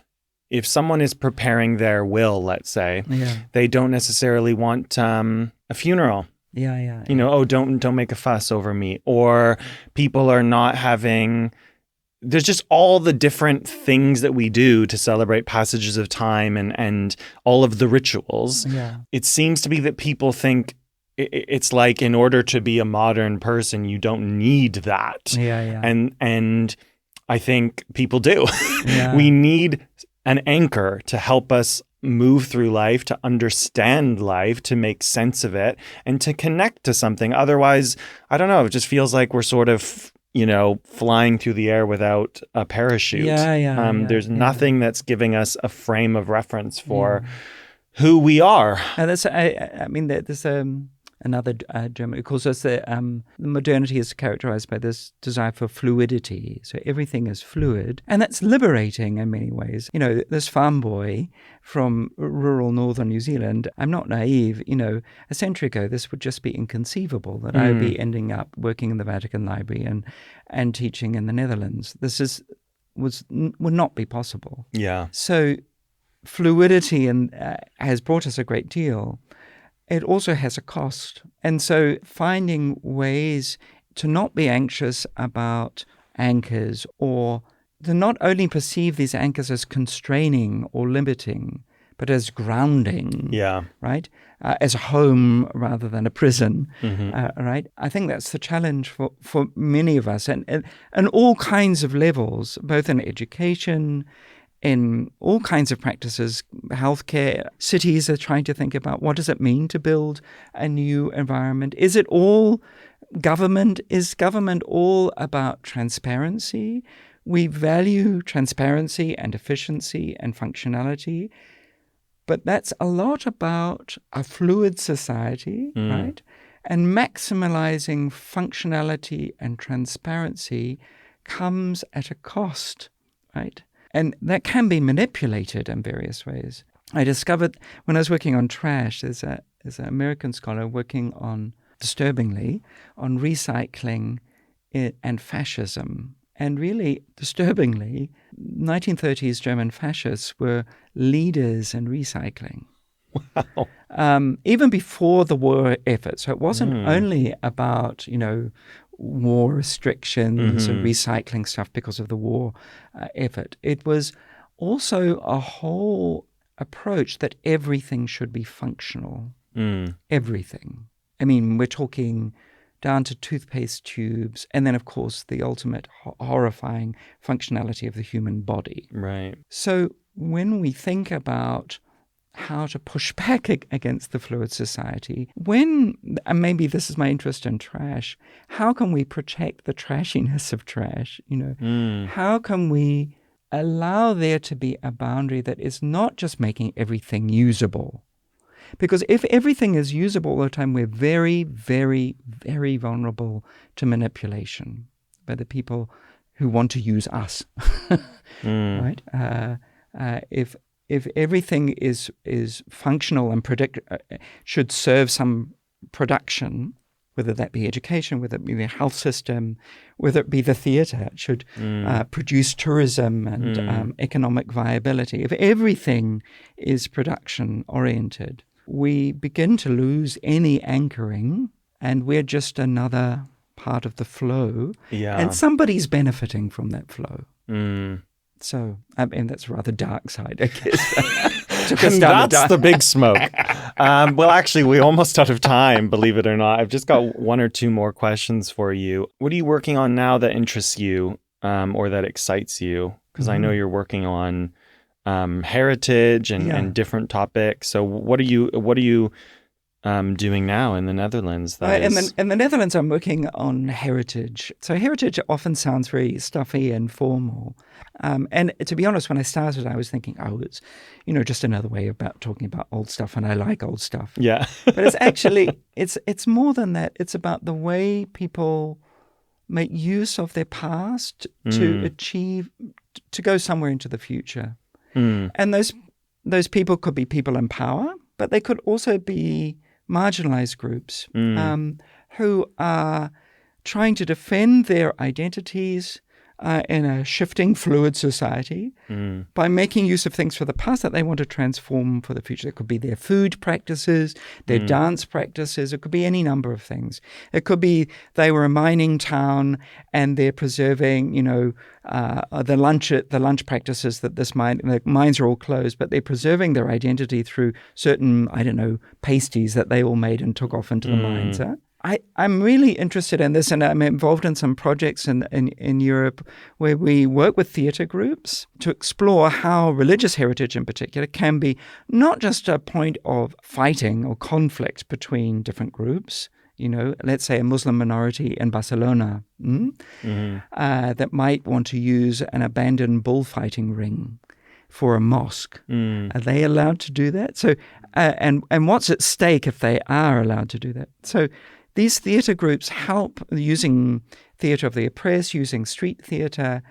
if someone is preparing their will, let's say, they don't necessarily want a funeral. Yeah. Don't make a fuss over me. Or people are not having, there's just all the different things that we do to celebrate passages of time and all of the rituals. Yeah. It seems to be that people think it's like in order to be a modern person, you don't need that. Yeah. And I think people do. Yeah. We need an anchor to help us move through life, to understand life, to make sense of it, and to connect to something. Otherwise, I don't know, it just feels like we're sort of flying through the air without a parachute. There's nothing that's giving us a frame of reference for who we are. And there's another German, of course, the modernity is characterized by this desire for fluidity. So everything is fluid, and that's liberating in many ways. This farm boy from rural northern New Zealand, I'm not naive. A century ago, this would just be inconceivable that I would be ending up working in the Vatican Library and teaching in the Netherlands. Would not be possible. Yeah. So fluidity has brought us a great deal. It also has a cost. And so finding ways to not be anxious about anchors, or to not only perceive these anchors as constraining or limiting, but as grounding, right? As a home rather than a prison, right? I think that's the challenge for many of us, and all kinds of levels, both in education, in all kinds of practices, healthcare. Cities are trying to think about, what does it mean to build a new environment? Is it all government? Is government all about transparency? We value transparency and efficiency and functionality, but that's a lot about a fluid society, right? And maximizing functionality and transparency comes at a cost, right? And that can be manipulated in various ways. I discovered when I was working on trash, there's an American scholar working disturbingly, on recycling and fascism. And really, disturbingly, 1930s German fascists were leaders in recycling. Wow. Even before the war effort. So it wasn't only about, war restrictions and recycling stuff because of the war effort. It was also a whole approach that everything should be functional. Everything. I mean, we're talking down to toothpaste tubes, and then, of course, the ultimate horrifying functionality of the human body. Right. So when we think about how to push back against the fluid society, and maybe this is my interest in trash, how can we protect the trashiness of trash? How can we allow there to be a boundary that is not just making everything usable? Because if everything is usable all the time, we're very, very, very vulnerable to manipulation by the people who want to use us, right? If everything is functional and should serve some production, whether that be education, whether it be the health system, whether it be the theatre, it should produce tourism and economic viability. If everything is production-oriented, we begin to lose any anchoring, and we're just another part of the flow. Yeah. And somebody's benefiting from that flow. So, that's a rather dark side, I guess. And that's the big smoke. Well, actually, we're almost out of time, believe it or not. I've just got one or two more questions for you. What are you working on now that interests you or that excites you? Because I know you're working on heritage and different topics. So what are you doing now in the Netherlands? In the Netherlands, I'm working on heritage. So heritage often sounds very stuffy and formal. And to be honest, when I started, I was thinking, it's, just another way about talking about old stuff, and I like old stuff. Yeah. But it's actually, it's more than that. It's about the way people make use of their past to go somewhere into the future. And those people could be people in power, but they could also be marginalized groups who are trying to defend their identities in a shifting, fluid society by making use of things for the past that they want to transform for the future. It could be their food practices, their dance practices. It could be any number of things. It could be they were a mining town and they're preserving, the lunch practices that the mines are all closed, but they're preserving their identity through certain, pasties that they all made and took off into the mines. I'm really interested in this, and I'm involved in some projects in Europe where we work with theatre groups to explore how religious heritage in particular can be not just a point of fighting or conflict between different groups let's say a Muslim minority in Barcelona that might want to use an abandoned bullfighting ring for a mosque. Are they allowed to do that? So, and what's at stake if they are allowed to do that? So these theatre groups help, using theatre of the oppressed, using street theatre,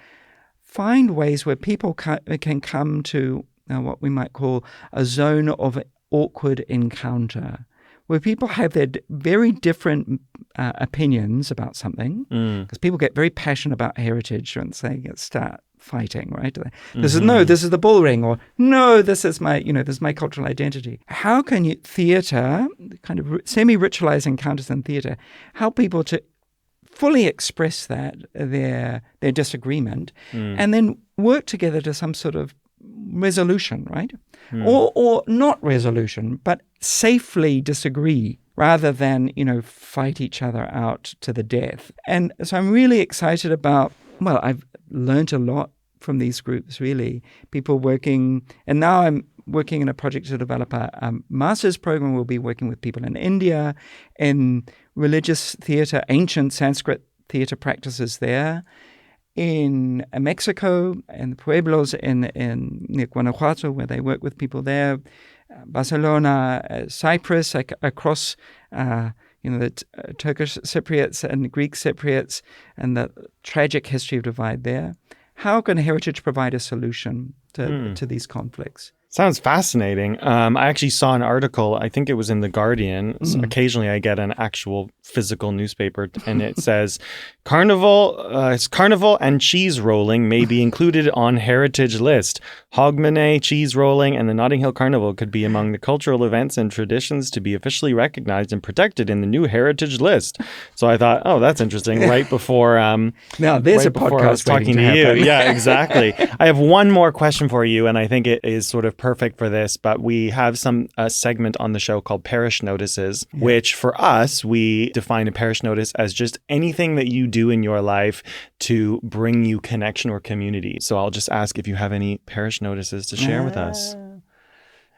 find ways where people can come to what we might call a zone of awkward encounter, where people have their very different opinions about something, because people get very passionate about heritage once they start fighting, right? This is the bull ring, or no, this is my cultural identity. How can theatre, kind of semi-ritualized encounters in theatre, help people to fully express their disagreement, and then work together to some sort of resolution, right? Or not resolution, but safely disagree rather than, fight each other out to the death. And so I'm really excited about, I've learned a lot from these groups, really. People working, and now I'm working in a project to develop a master's program. We'll be working with people in India, in religious theatre, ancient Sanskrit theatre practices there, in Mexico, in the pueblos near Guanajuato, where they work with people there, Barcelona, Cyprus, across the Turkish Cypriots and Greek Cypriots, and the tragic history of divide there. How can heritage provide a solution to these conflicts? Sounds fascinating. I actually saw an article, I think it was in The Guardian. So occasionally I get an actual physical newspaper, and it says, Carnival and cheese rolling may be included on heritage list. Hogmanay cheese rolling and the Notting Hill Carnival could be among the cultural events and traditions to be officially recognized and protected in the new heritage list. So I thought, that's interesting. Right before now there's a podcast I was talking to you. Yeah, exactly. I have one more question for you, and I think it is sort of perfect for this, but we have a segment on the show called Parish Notices, which for us, we define a parish notice as just anything that you do in your life to bring you connection or community. So I'll just ask if you have any parish notices to share with us.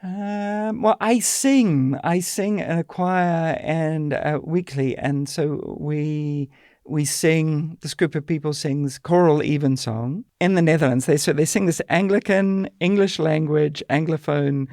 I sing in a choir and weekly, and so we sing. This group of people sings choral evensong in the Netherlands. They sing this Anglican English language Anglophone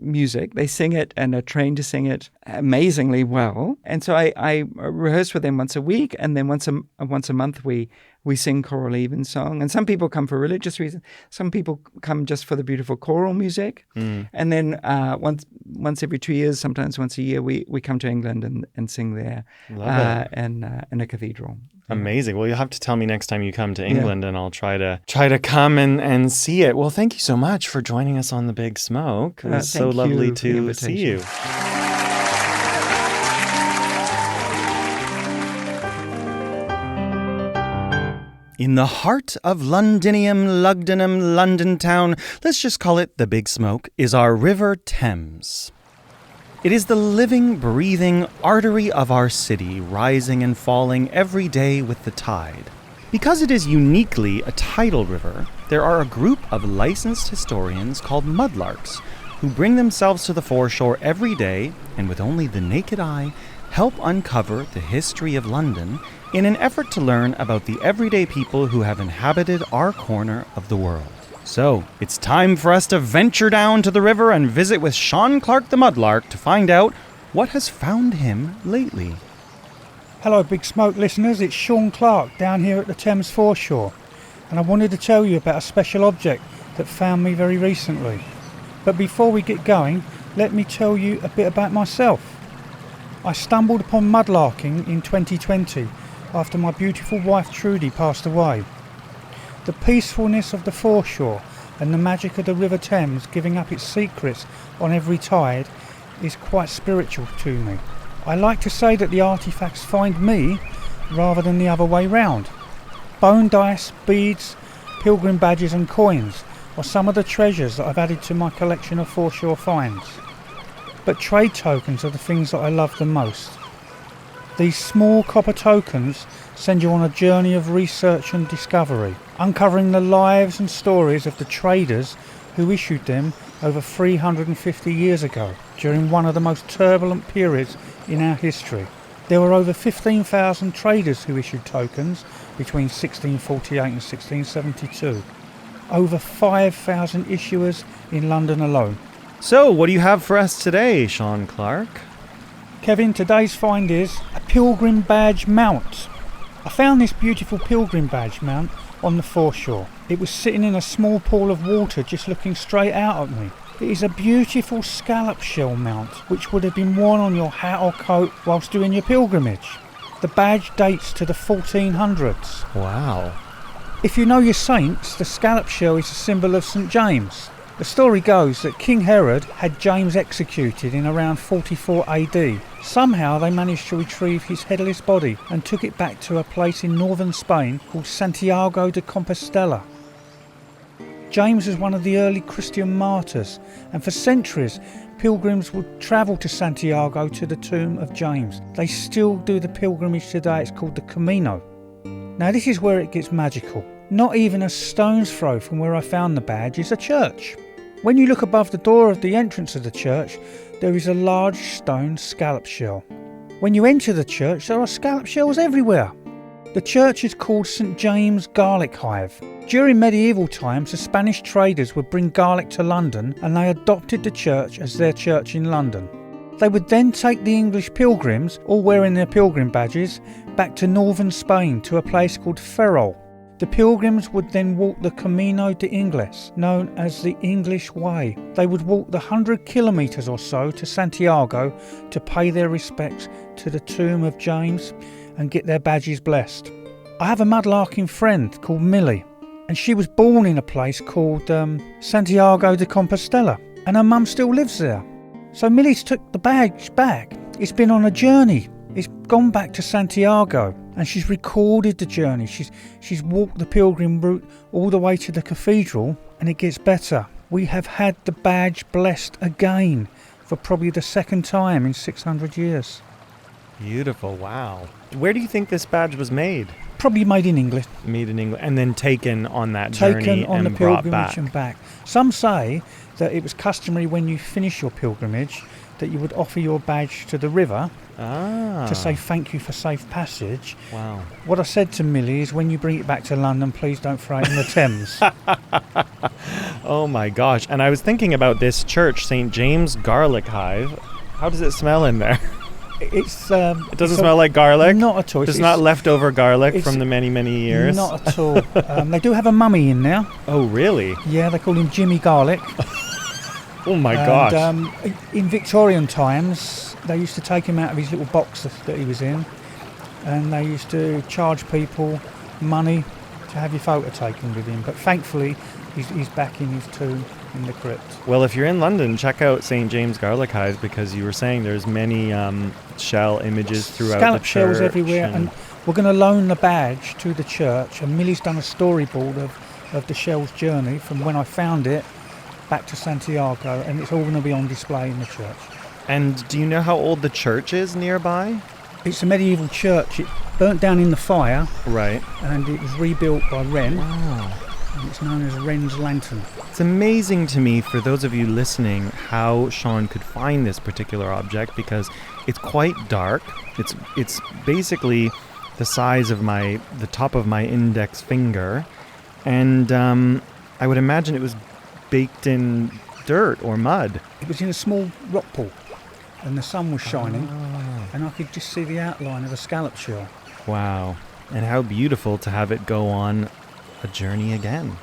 music. They sing it and are trained to sing it amazingly well. And so I rehearse with them once a week, and then once a month we sing choral evensong. And some people come for religious reasons. Some people come just for the beautiful choral music. And then once every 2 years, sometimes once a year, we come to England and sing there in a cathedral. Amazing. Well, you'll have to tell me next time you come to England, and I'll try to come and see it. Well, thank you so much for joining us on The Big Smoke. It was so lovely to see you. In the heart of Londinium, Lugdenham, London town, let's just call it the Big Smoke, is our River Thames. It is the living, breathing artery of our city, rising and falling every day with the tide. Because it is uniquely a tidal river, there are a group of licensed historians called mudlarks who bring themselves to the foreshore every day and with only the naked eye help uncover the history of London in an effort to learn about the everyday people who have inhabited our corner of the world. So, it's time for us to venture down to the river and visit with Sean Clark the Mudlark to find out what has found him lately. Hello Big Smoke listeners, it's Sean Clark down here at the Thames foreshore, and I wanted to tell you about a special object that found me very recently. But before we get going, let me tell you a bit about myself. I stumbled upon mudlarking in 2020 after my beautiful wife Trudy passed away. The peacefulness of the foreshore and the magic of the River Thames giving up its secrets on every tide is quite spiritual to me. I like to say that the artefacts find me rather than the other way round. Bone dice, beads, pilgrim badges and coins are some of the treasures that I've added to my collection of foreshore finds. But trade tokens are the things that I love the most. These small copper tokens send you on a journey of research and discovery, uncovering the lives and stories of the traders who issued them over 350 years ago, during one of the most turbulent periods in our history. There were over 15,000 traders who issued tokens between 1648 and 1672. Over 5,000 issuers in London alone. So, what do you have for us today, Sean Clark? Kevin, today's find is a Pilgrim Badge Mount. I found this beautiful Pilgrim Badge Mount on the foreshore. It was sitting in a small pool of water just looking straight out at me. It is a beautiful scallop shell mount which would have been worn on your hat or coat whilst doing your pilgrimage. The badge dates to the 1400s. Wow. If you know your saints, the scallop shell is a symbol of St James. The story goes that King Herod had James executed in around 44 AD. Somehow they managed to retrieve his headless body and took it back to a place in northern Spain called Santiago de Compostela. James was one of the early Christian martyrs, and for centuries pilgrims would travel to Santiago to the tomb of James. They still do the pilgrimage today. It's called the Camino. Now this is where it gets magical. Not even a stone's throw from where I found the badge is a church. When you look above the door of the entrance of the church, there is a large stone scallop shell. When you enter the church, there are scallop shells everywhere. The church is called St James Garlic Hive. During medieval times, the Spanish traders would bring garlic to London and they adopted the church as their church in London. They would then take the English pilgrims, all wearing their pilgrim badges, back to northern Spain to a place called Ferrol. The pilgrims would then walk the Camino de Ingles, known as the English Way. They would walk the 100 kilometres or so to Santiago to pay their respects to the tomb of James and get their badges blessed. I have a mudlarking friend called Millie, and she was born in a place called Santiago de Compostela, and her mum still lives there. So Millie's took the badge back. It's been on a journey. It's gone back to Santiago, and she's recorded the journey. She's walked the pilgrim route all the way to the cathedral, and it gets better. We have had the badge blessed again for probably the second time in 600 years. Beautiful, wow. Where do you think this badge was made? Probably made in England. Made in England, and then taken on that journey Taken on and the brought pilgrimage back. and back. Some say that it was customary when you finish your pilgrimage that you would offer your badge to the river to say thank you for safe passage. Wow. What I said to Millie is when you bring it back to London, please don't throw it in the Thames. Oh my gosh. And I was thinking about this church, St. James Garlic Hive. How does it smell in there? It doesn't smell like garlic? Not at all. It's not leftover garlic from the many, many years? Not at all. They do have a mummy in there. Oh, really? Yeah, they call him Jimmy Garlic. Oh my gosh. In Victorian times, they used to take him out of his little box that he was in, and they used to charge people money to have your photo taken with him. But thankfully, he's back in his tomb in the crypt. Well, if you're in London, check out St. James Garlic Hive, because you were saying there's many shell images throughout Scallop the church. shells everywhere, and we're going to loan the badge to the church, and Millie's done a storyboard of the shell's journey from when I found it back to Santiago, and it's all going to be on display in the church. And do you know how old the church is nearby? It's a medieval church. It burnt down in the fire, Right. and it was rebuilt by Wren. Wow. And it's known as Wren's Lantern. It's amazing to me, for those of you listening, how Sean could find this particular object, because it's quite dark. It's basically the size of the top of my index finger, and I would imagine it was baked in dirt or mud. It was in a small rock pool, and the sun was shining, and I could just see the outline of a scallop shell. Wow. And how beautiful to have it go on a journey again,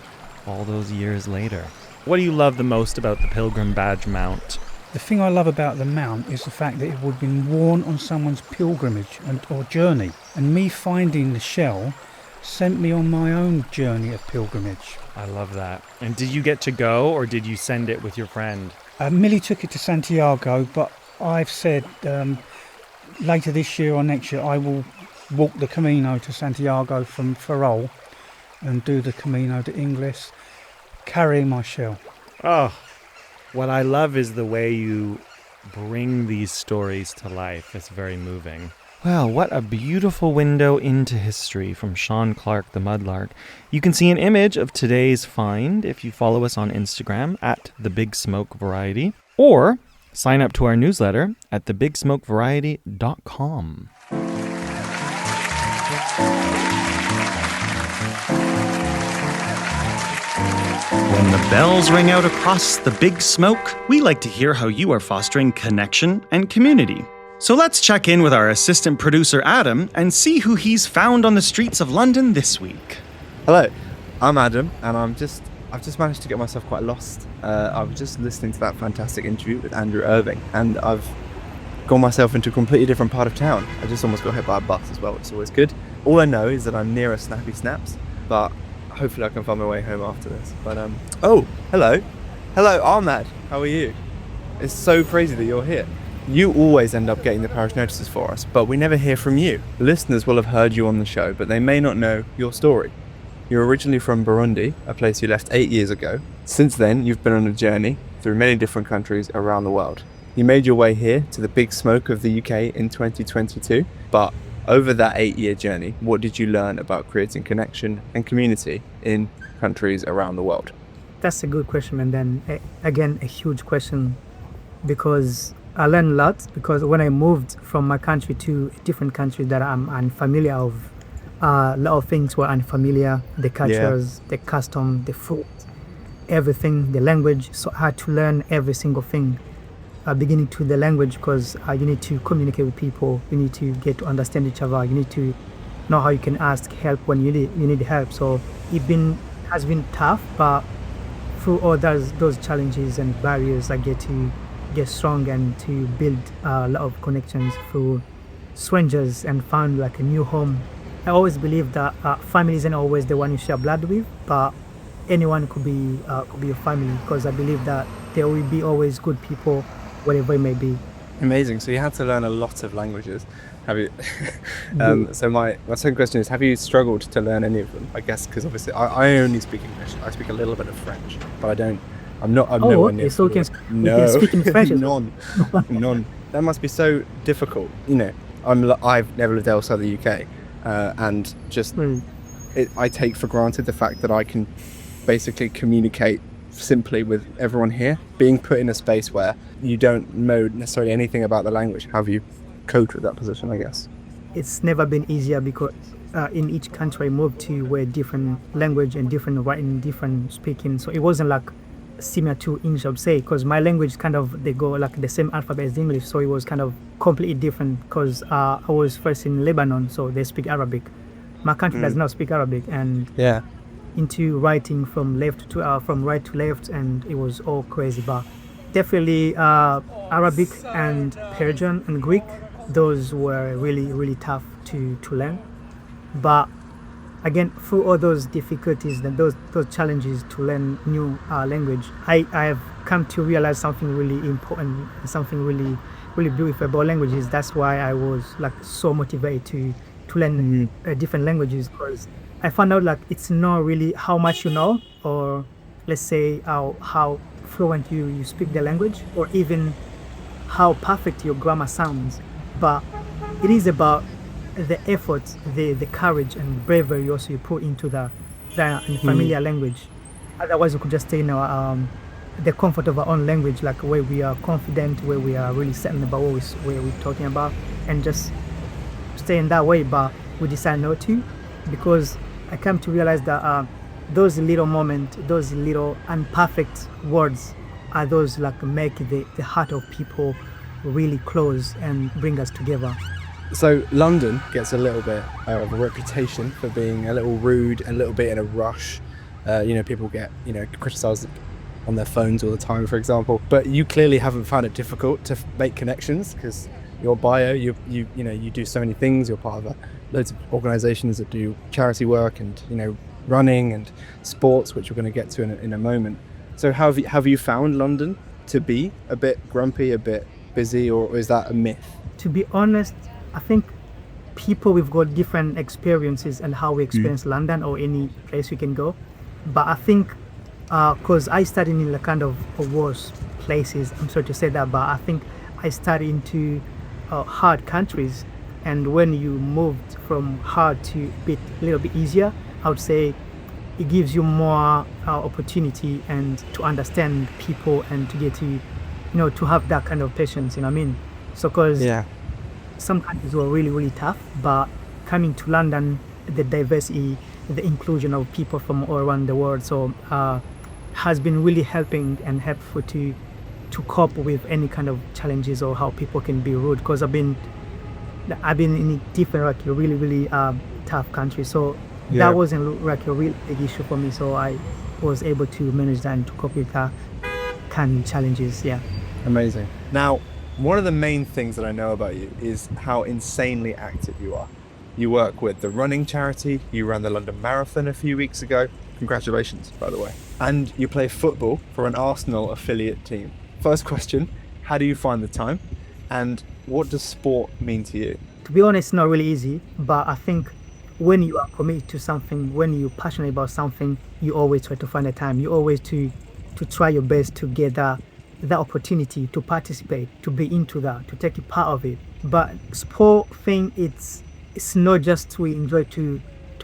all those years later. What do you love the most about the Pilgrim Badge Mount? The thing I love about the mount is the fact that it would have been worn on someone's pilgrimage or journey, and me finding the shell sent me on my own journey of pilgrimage. I love that. And did you get to go, or did you send it with your friend? Millie took it to Santiago, but I've said later this year or next year I will walk the Camino to Santiago from Ferrol and do the Camino de Ingles, carrying my shell. Oh, what I love is the way you bring these stories to life. It's very moving. Well, what a beautiful window into history from Sean Clark the Mudlark. You can see an image of today's find if you follow us on Instagram at The Big Smoke Variety. Or Sign up to our newsletter at thebigsmokevariety.com. When the bells ring out across the big smoke, we like to hear how you are fostering connection and community. So let's check in with our assistant producer Adam and see who he's found on the streets of London this week. Hello, I'm Adam, and I've just managed to get myself quite lost. I was just listening to that fantastic interview with Andrew Irving, and I've got myself into a completely different part of town. I just almost got hit by a bus as well, which is always good. All I know is that I'm near a Snappy Snaps, but hopefully I can find my way home after this. But oh, hello Ahmad, how are you? It's so crazy that you're here. You always end up getting the Parish Notices for us, but we never hear from you. Listeners will have heard you on the show, but they may not know your story. You're originally from Burundi, a place you left 8 years ago. Since then, you've been on a journey through many different countries around the world. You made your way here to the big smoke of the UK in 2022, but over that 8-year journey, what did you learn about creating connection and community in countries around the world? That's a good question, and then again, a huge question, because I learned a lot, because when I moved from my country to a different country that I'm unfamiliar of, a lot of things were unfamiliar, the cultures, the custom, the food, everything, the language. So I had to learn every single thing, beginning to the language, because you need to communicate with people, you need to get to understand each other, you need to know how you can ask help when you need help. So has been tough, but through all those challenges and barriers, I get to get strong and to build a lot of connections through strangers and found like a new home. I always believe that family isn't always the one you share blood with, but anyone could be your family, because I believe that there will be always good people, whatever it may be. Amazing. So you had to learn a lot of languages. Have you? So my second question is: have you struggled to learn any of them? I guess because obviously I only speak English. I speak a little bit of French, but I don't. I'm nowhere near. So you can speak in French. None. That must be so difficult. You know, I've never lived outside the UK, and just I take for granted the fact that I can basically communicate simply with everyone here. Being put in a space where you don't know necessarily anything about the language, have you coped with that position? I guess it's never been easier, because in each country I moved to were different language and different writing, different speaking. So it wasn't like similar to English, I would say, because my language they go like the same alphabet as English. So it was kind of completely different, because I was first in Lebanon, so they speak Arabic. My country does not speak Arabic, and into writing from right to left, and it was all crazy. But definitely Arabic and Persian and Greek, those were really, really tough to learn. But again, through all those difficulties and those challenges to learn new language, I have come to realize something really important, something really, really beautiful about languages. That's why I was like so motivated to learn different languages, because I found out like it's not really how much you know, or let's say how fluent you speak the language, or even how perfect your grammar sounds, but it is about the effort, the courage and bravery also you put into the familiar language. Otherwise, we could just stay in the comfort of our own language, like where we are confident, where we are really certain about what we're talking about, and just stay in that way. But we decide not to, because I come to realize that those little moments, those little imperfect words are those like make the heart of people really close and bring us together. So London gets a little bit of a reputation for being a little rude, a little bit in a rush. People get criticised on their phones all the time, for example. But you clearly haven't found it difficult to make connections, because your bio, you do so many things. You're part of loads of organisations that do charity work and running and sports, which we're going to get to in a moment. So have you found London to be a bit grumpy, a bit busy, or is that a myth? To be honest, I think we've got different experiences and how we experience London or any place we can go. But I think because I studied in the kind of worse places, I'm sorry to say that, but I think I studied into hard countries, and when you moved from hard to a little bit easier, I would say it gives you more opportunity and to understand people and to get to to have that kind of patience, you know what I mean? So, because Yeah. some countries were really, really tough, but coming to London, the diversity, the inclusion of people from all around the world, so has been really helping and helpful to cope with any kind of challenges or how people can be rude. Because I've been in different like really, really tough countries, so Yeah. that wasn't like a real big issue for me. So I was able to manage that and to cope with that kind of challenges. Yeah. Amazing. Now, one of the main things that I know about you is how insanely active you are. You work with the running charity, you ran the London Marathon a few weeks ago. Congratulations, by the way. And you play football for an Arsenal affiliate team. First question, how do you find the time? And what does sport mean to you? To be honest, it's not really easy, but I think when you are committed to something, when you're passionate about something, you always try to find the time. You always to try your best to get that opportunity to participate, to be into that, to take a part of it. But sport thing, it's not just to enjoy to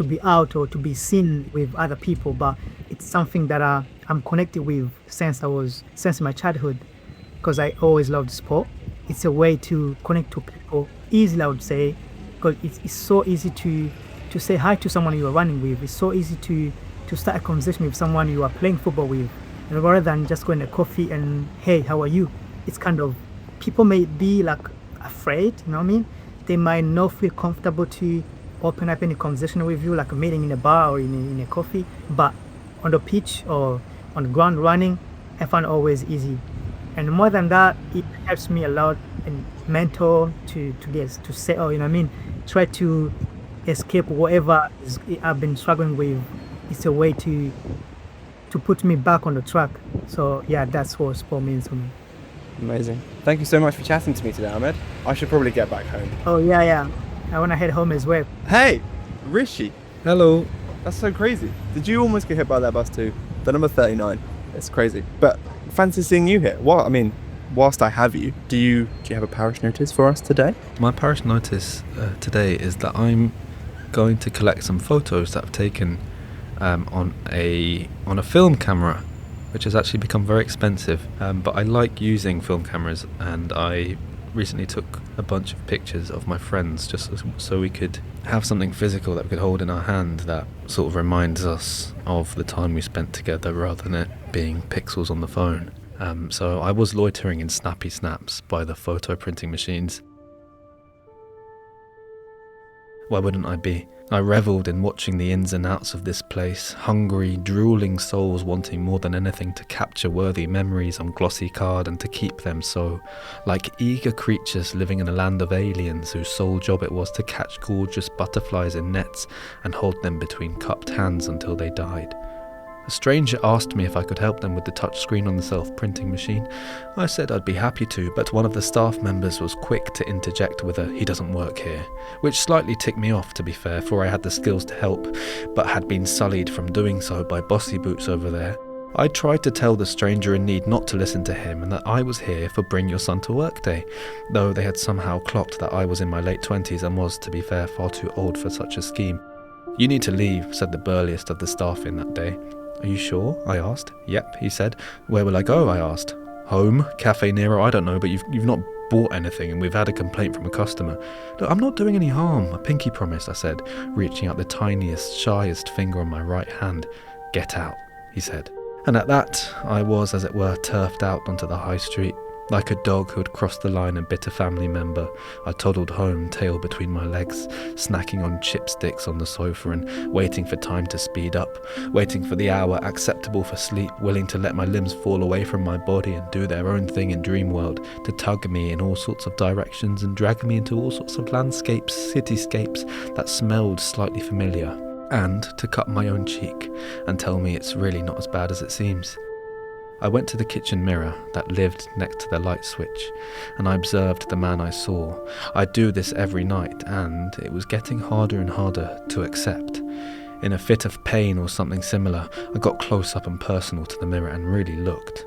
be out or to be seen with other people, but it's something that I'm connected with since my childhood, because I always loved sport. It's a way to connect to people easily, I would say, because it's so easy to say hi to someone you are running with. It's so easy to start a conversation with someone you are playing football with, and rather than just going to coffee and hey, how are you? It's kind of, people may be like afraid, you know what I mean? They might not feel comfortable to open up any conversation with you, like a meeting in a bar or in a coffee. But on the pitch or on the ground running, I find it always easy. And more than that, it helps me a lot and mentor to settle, you know what I mean? Try to escape whatever I've been struggling with. It's a way to put me back on the track. So yeah, that's what sport means to me. Amazing. Thank you so much for chatting to me today, Ahmed. I should probably get back home. Oh yeah. I want to head home as well. Hey, Rishi. Hello. That's so crazy. Did you almost get hit by that bus too? The number 39. It's crazy. But fancy seeing you here. Well, I mean, whilst I have you, do you have a parish notice for us today? My parish notice today is that I'm going to collect some photos that I've taken on a film camera, which has actually become very expensive. But I like using film cameras, and I recently took a bunch of pictures of my friends just so we could have something physical that we could hold in our hand that sort of reminds us of the time we spent together rather than it being pixels on the phone. So I was loitering in snappy snaps by the photo printing machines. Why wouldn't I be? I revelled in watching the ins and outs of this place, hungry, drooling souls wanting more than anything to capture worthy memories on glossy card and to keep them so, like eager creatures living in a land of aliens whose sole job it was to catch gorgeous butterflies in nets and hold them between cupped hands until they died. A stranger asked me if I could help them with the touchscreen on the self-printing machine. I said I'd be happy to, but one of the staff members was quick to interject with a "he doesn't work here," which slightly ticked me off, to be fair, for I had the skills to help, but had been sullied from doing so by bossy boots over there. I tried to tell the stranger in need not to listen to him and that I was here for Bring Your Son to Work Day, though they had somehow clocked that I was in my late 20s and was, to be fair, far too old for such a scheme. "You need to leave," said the burliest of the staff in that day. "Are you sure?" I asked. "Yep," he said. "Where will I go?" I asked. "Home? Cafe Nero? I don't know, but you've not bought anything and we've had a complaint from a customer." "Look, I'm not doing any harm, I pinky promise," I said, reaching out the tiniest, shyest finger on my right hand. "Get out," he said. And at that, I was, as it were, turfed out onto the high street. Like a dog who had crossed the line and bit a family member, I toddled home, tail between my legs, snacking on chipsticks on the sofa and waiting for time to speed up, waiting for the hour acceptable for sleep, willing to let my limbs fall away from my body and do their own thing in dream world, to tug me in all sorts of directions and drag me into all sorts of landscapes, cityscapes that smelled slightly familiar, and to cut my own cheek and tell me it's really not as bad as it seems. I went to the kitchen mirror that lived next to the light switch, and I observed the man I saw. I do this every night, and it was getting harder and harder to accept. In a fit of pain or something similar, I got close up and personal to the mirror and really looked.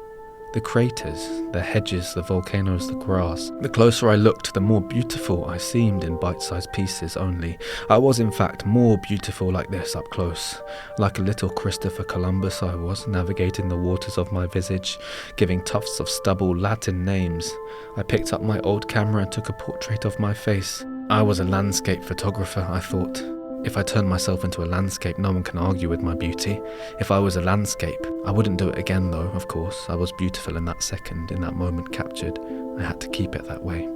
The craters, the hedges, the volcanoes, the grass. The closer I looked, the more beautiful I seemed in bite-sized pieces only. I was in fact more beautiful like this up close. Like a little Christopher Columbus I was, navigating the waters of my visage, giving tufts of stubble Latin names. I picked up my old camera and took a portrait of my face. I was a landscape photographer, I thought. If I turned myself into a landscape, no one can argue with my beauty. If I was a landscape, I wouldn't do it again though, of course. I was beautiful in that second, in that moment captured. I had to keep it that way.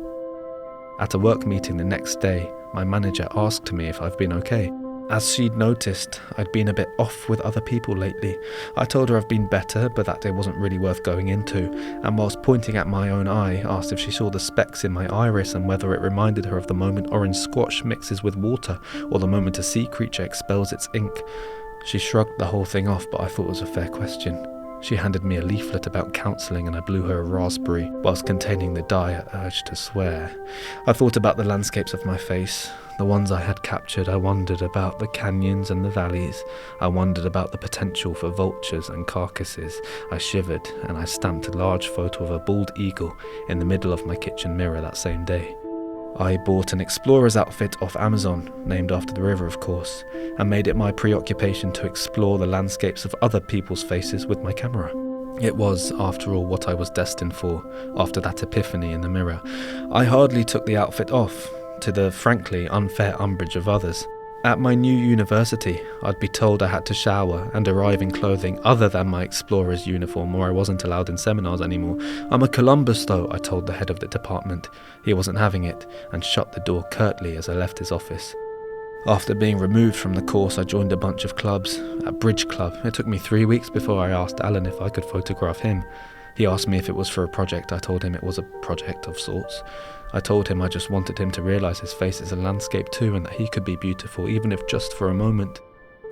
At a work meeting the next day, my manager asked me if I've been okay. As she'd noticed, I'd been a bit off with other people lately. I told her I've been better, but that day wasn't really worth going into, and whilst pointing at my own eye, asked if she saw the specks in my iris and whether it reminded her of the moment orange squash mixes with water, or the moment a sea creature expels its ink. She shrugged the whole thing off, but I thought it was a fair question. She handed me a leaflet about counselling and I blew her a raspberry, whilst containing the dire urge to swear. I thought about the landscapes of my face, the ones I had captured. I wondered about the canyons and the valleys. I wondered about the potential for vultures and carcasses. I shivered and I stamped a large photo of a bald eagle in the middle of my kitchen mirror that same day. I bought an explorer's outfit off Amazon, named after the river of course, and made it my preoccupation to explore the landscapes of other people's faces with my camera. It was, after all, what I was destined for, after that epiphany in the mirror. I hardly took the outfit off, to the frankly unfair umbrage of others. At my new university, I'd be told I had to shower and arrive in clothing other than my explorer's uniform, or I wasn't allowed in seminars anymore. I'm a Columbus though, I told the head of the department. He wasn't having it, and shut the door curtly as I left his office. After being removed from the course, I joined a bunch of clubs. At Bridge Club, it took me 3 weeks before I asked Alan if I could photograph him. He asked me if it was for a project. I told him it was a project of sorts. I told him I just wanted him to realise his face is a landscape too, and that he could be beautiful, even if just for a moment.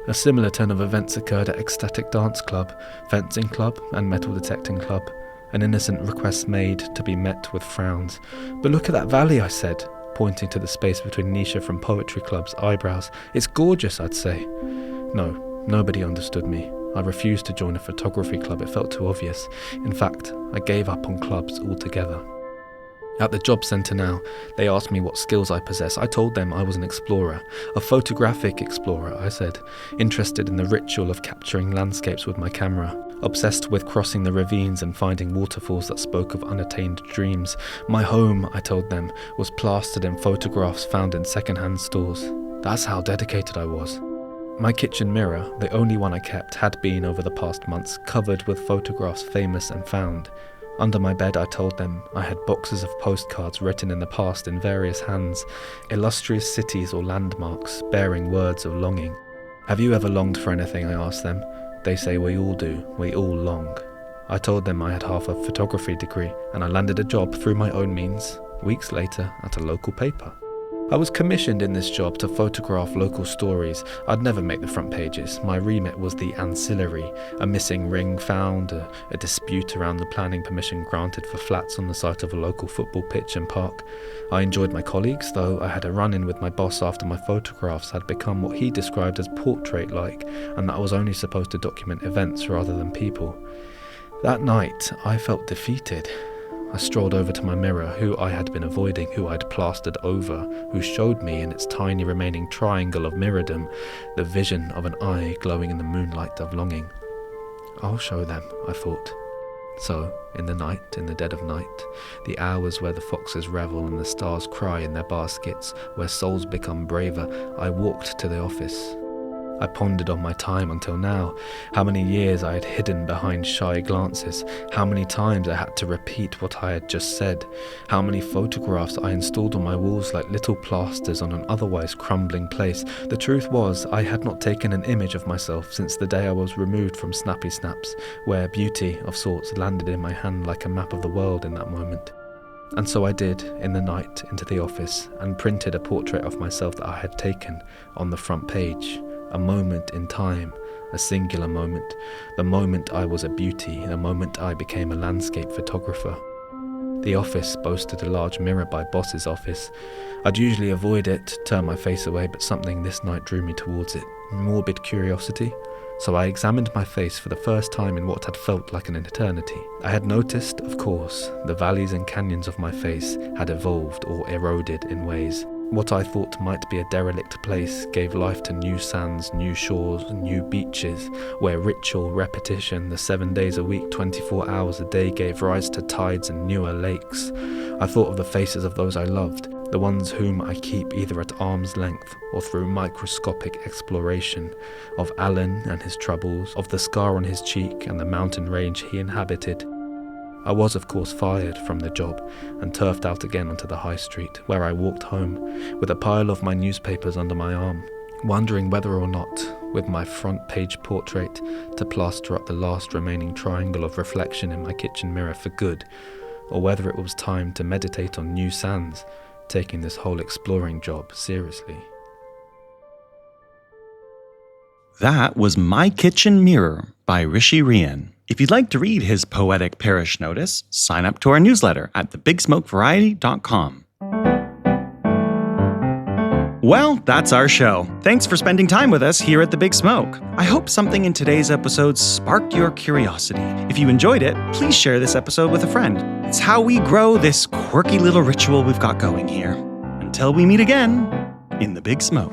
A similar turn of events occurred at Ecstatic Dance Club, Fencing Club, and Metal Detecting Club. An innocent request made to be met with frowns. "But look at that valley," I said, pointing to the space between Nisha from Poetry Club's eyebrows. "It's gorgeous," I'd say. No, nobody understood me. I refused to join a photography club, it felt too obvious. In fact, I gave up on clubs altogether. At the job centre now, they asked me what skills I possess. I told them I was an explorer, a photographic explorer, I said, interested in the ritual of capturing landscapes with my camera, obsessed with crossing the ravines and finding waterfalls that spoke of unattained dreams. My home, I told them, was plastered in photographs found in second-hand stores. That's how dedicated I was. My kitchen mirror, the only one I kept, had been over the past months covered with photographs famous and found. Under my bed, I told them, I had boxes of postcards written in the past in various hands, illustrious cities or landmarks bearing words of longing. Have you ever longed for anything, I asked them. They say we all do, we all long. I told them I had half a photography degree, and I landed a job through my own means, weeks later at a local paper. I was commissioned in this job to photograph local stories. I'd never make the front pages. My remit was the ancillary, a missing ring found, a dispute around the planning permission granted for flats on the site of a local football pitch and park. I enjoyed my colleagues, though I had a run-in with my boss after my photographs had become what he described as portrait-like, and that I was only supposed to document events rather than people. That night, I felt defeated. I strolled over to my mirror, who I had been avoiding, who I'd plastered over, who showed me in its tiny remaining triangle of mirrordom the vision of an eye glowing in the moonlight of longing. I'll show them, I thought. So, in the night, in the dead of night, the hours where the foxes revel and the stars cry in their baskets, where souls become braver, I walked to the office. I pondered on my time until now, how many years I had hidden behind shy glances, how many times I had to repeat what I had just said, how many photographs I installed on my walls like little plasters on an otherwise crumbling place. The truth was, I had not taken an image of myself since the day I was removed from Snappy Snaps, where beauty of sorts landed in my hand like a map of the world in that moment. And so I did, in the night, into the office, and printed a portrait of myself that I had taken on the front page. A moment in time, a singular moment, the moment I was a beauty, the moment I became a landscape photographer. The office boasted a large mirror by boss's office. I'd usually avoid it, turn my face away, but something this night drew me towards it. Morbid curiosity. So I examined my face for the first time in what had felt like an eternity. I had noticed, of course, the valleys and canyons of my face had evolved or eroded in ways. What I thought might be a derelict place gave life to new sands, new shores, new beaches, where ritual, repetition, the 7 days a week, 24 hours a day gave rise to tides and newer lakes. I thought of the faces of those I loved, the ones whom I keep either at arm's length or through microscopic exploration, of Alan and his troubles, of the scar on his cheek and the mountain range he inhabited. I was, of course, fired from the job and turfed out again onto the high street, where I walked home with a pile of my newspapers under my arm, wondering whether or not, with my front page portrait, to plaster up the last remaining triangle of reflection in my kitchen mirror for good, or whether it was time to meditate on new sands, taking this whole exploring job seriously. That was My Kitchen Mirror by Rishi Rian. If you'd like to read his poetic parish notice, sign up to our newsletter at thebigsmokevariety.com. Well, that's our show. Thanks for spending time with us here at The Big Smoke. I hope something in today's episode sparked your curiosity. If you enjoyed it, please share this episode with a friend. It's how we grow this quirky little ritual we've got going here. Until we meet again, in The Big Smoke.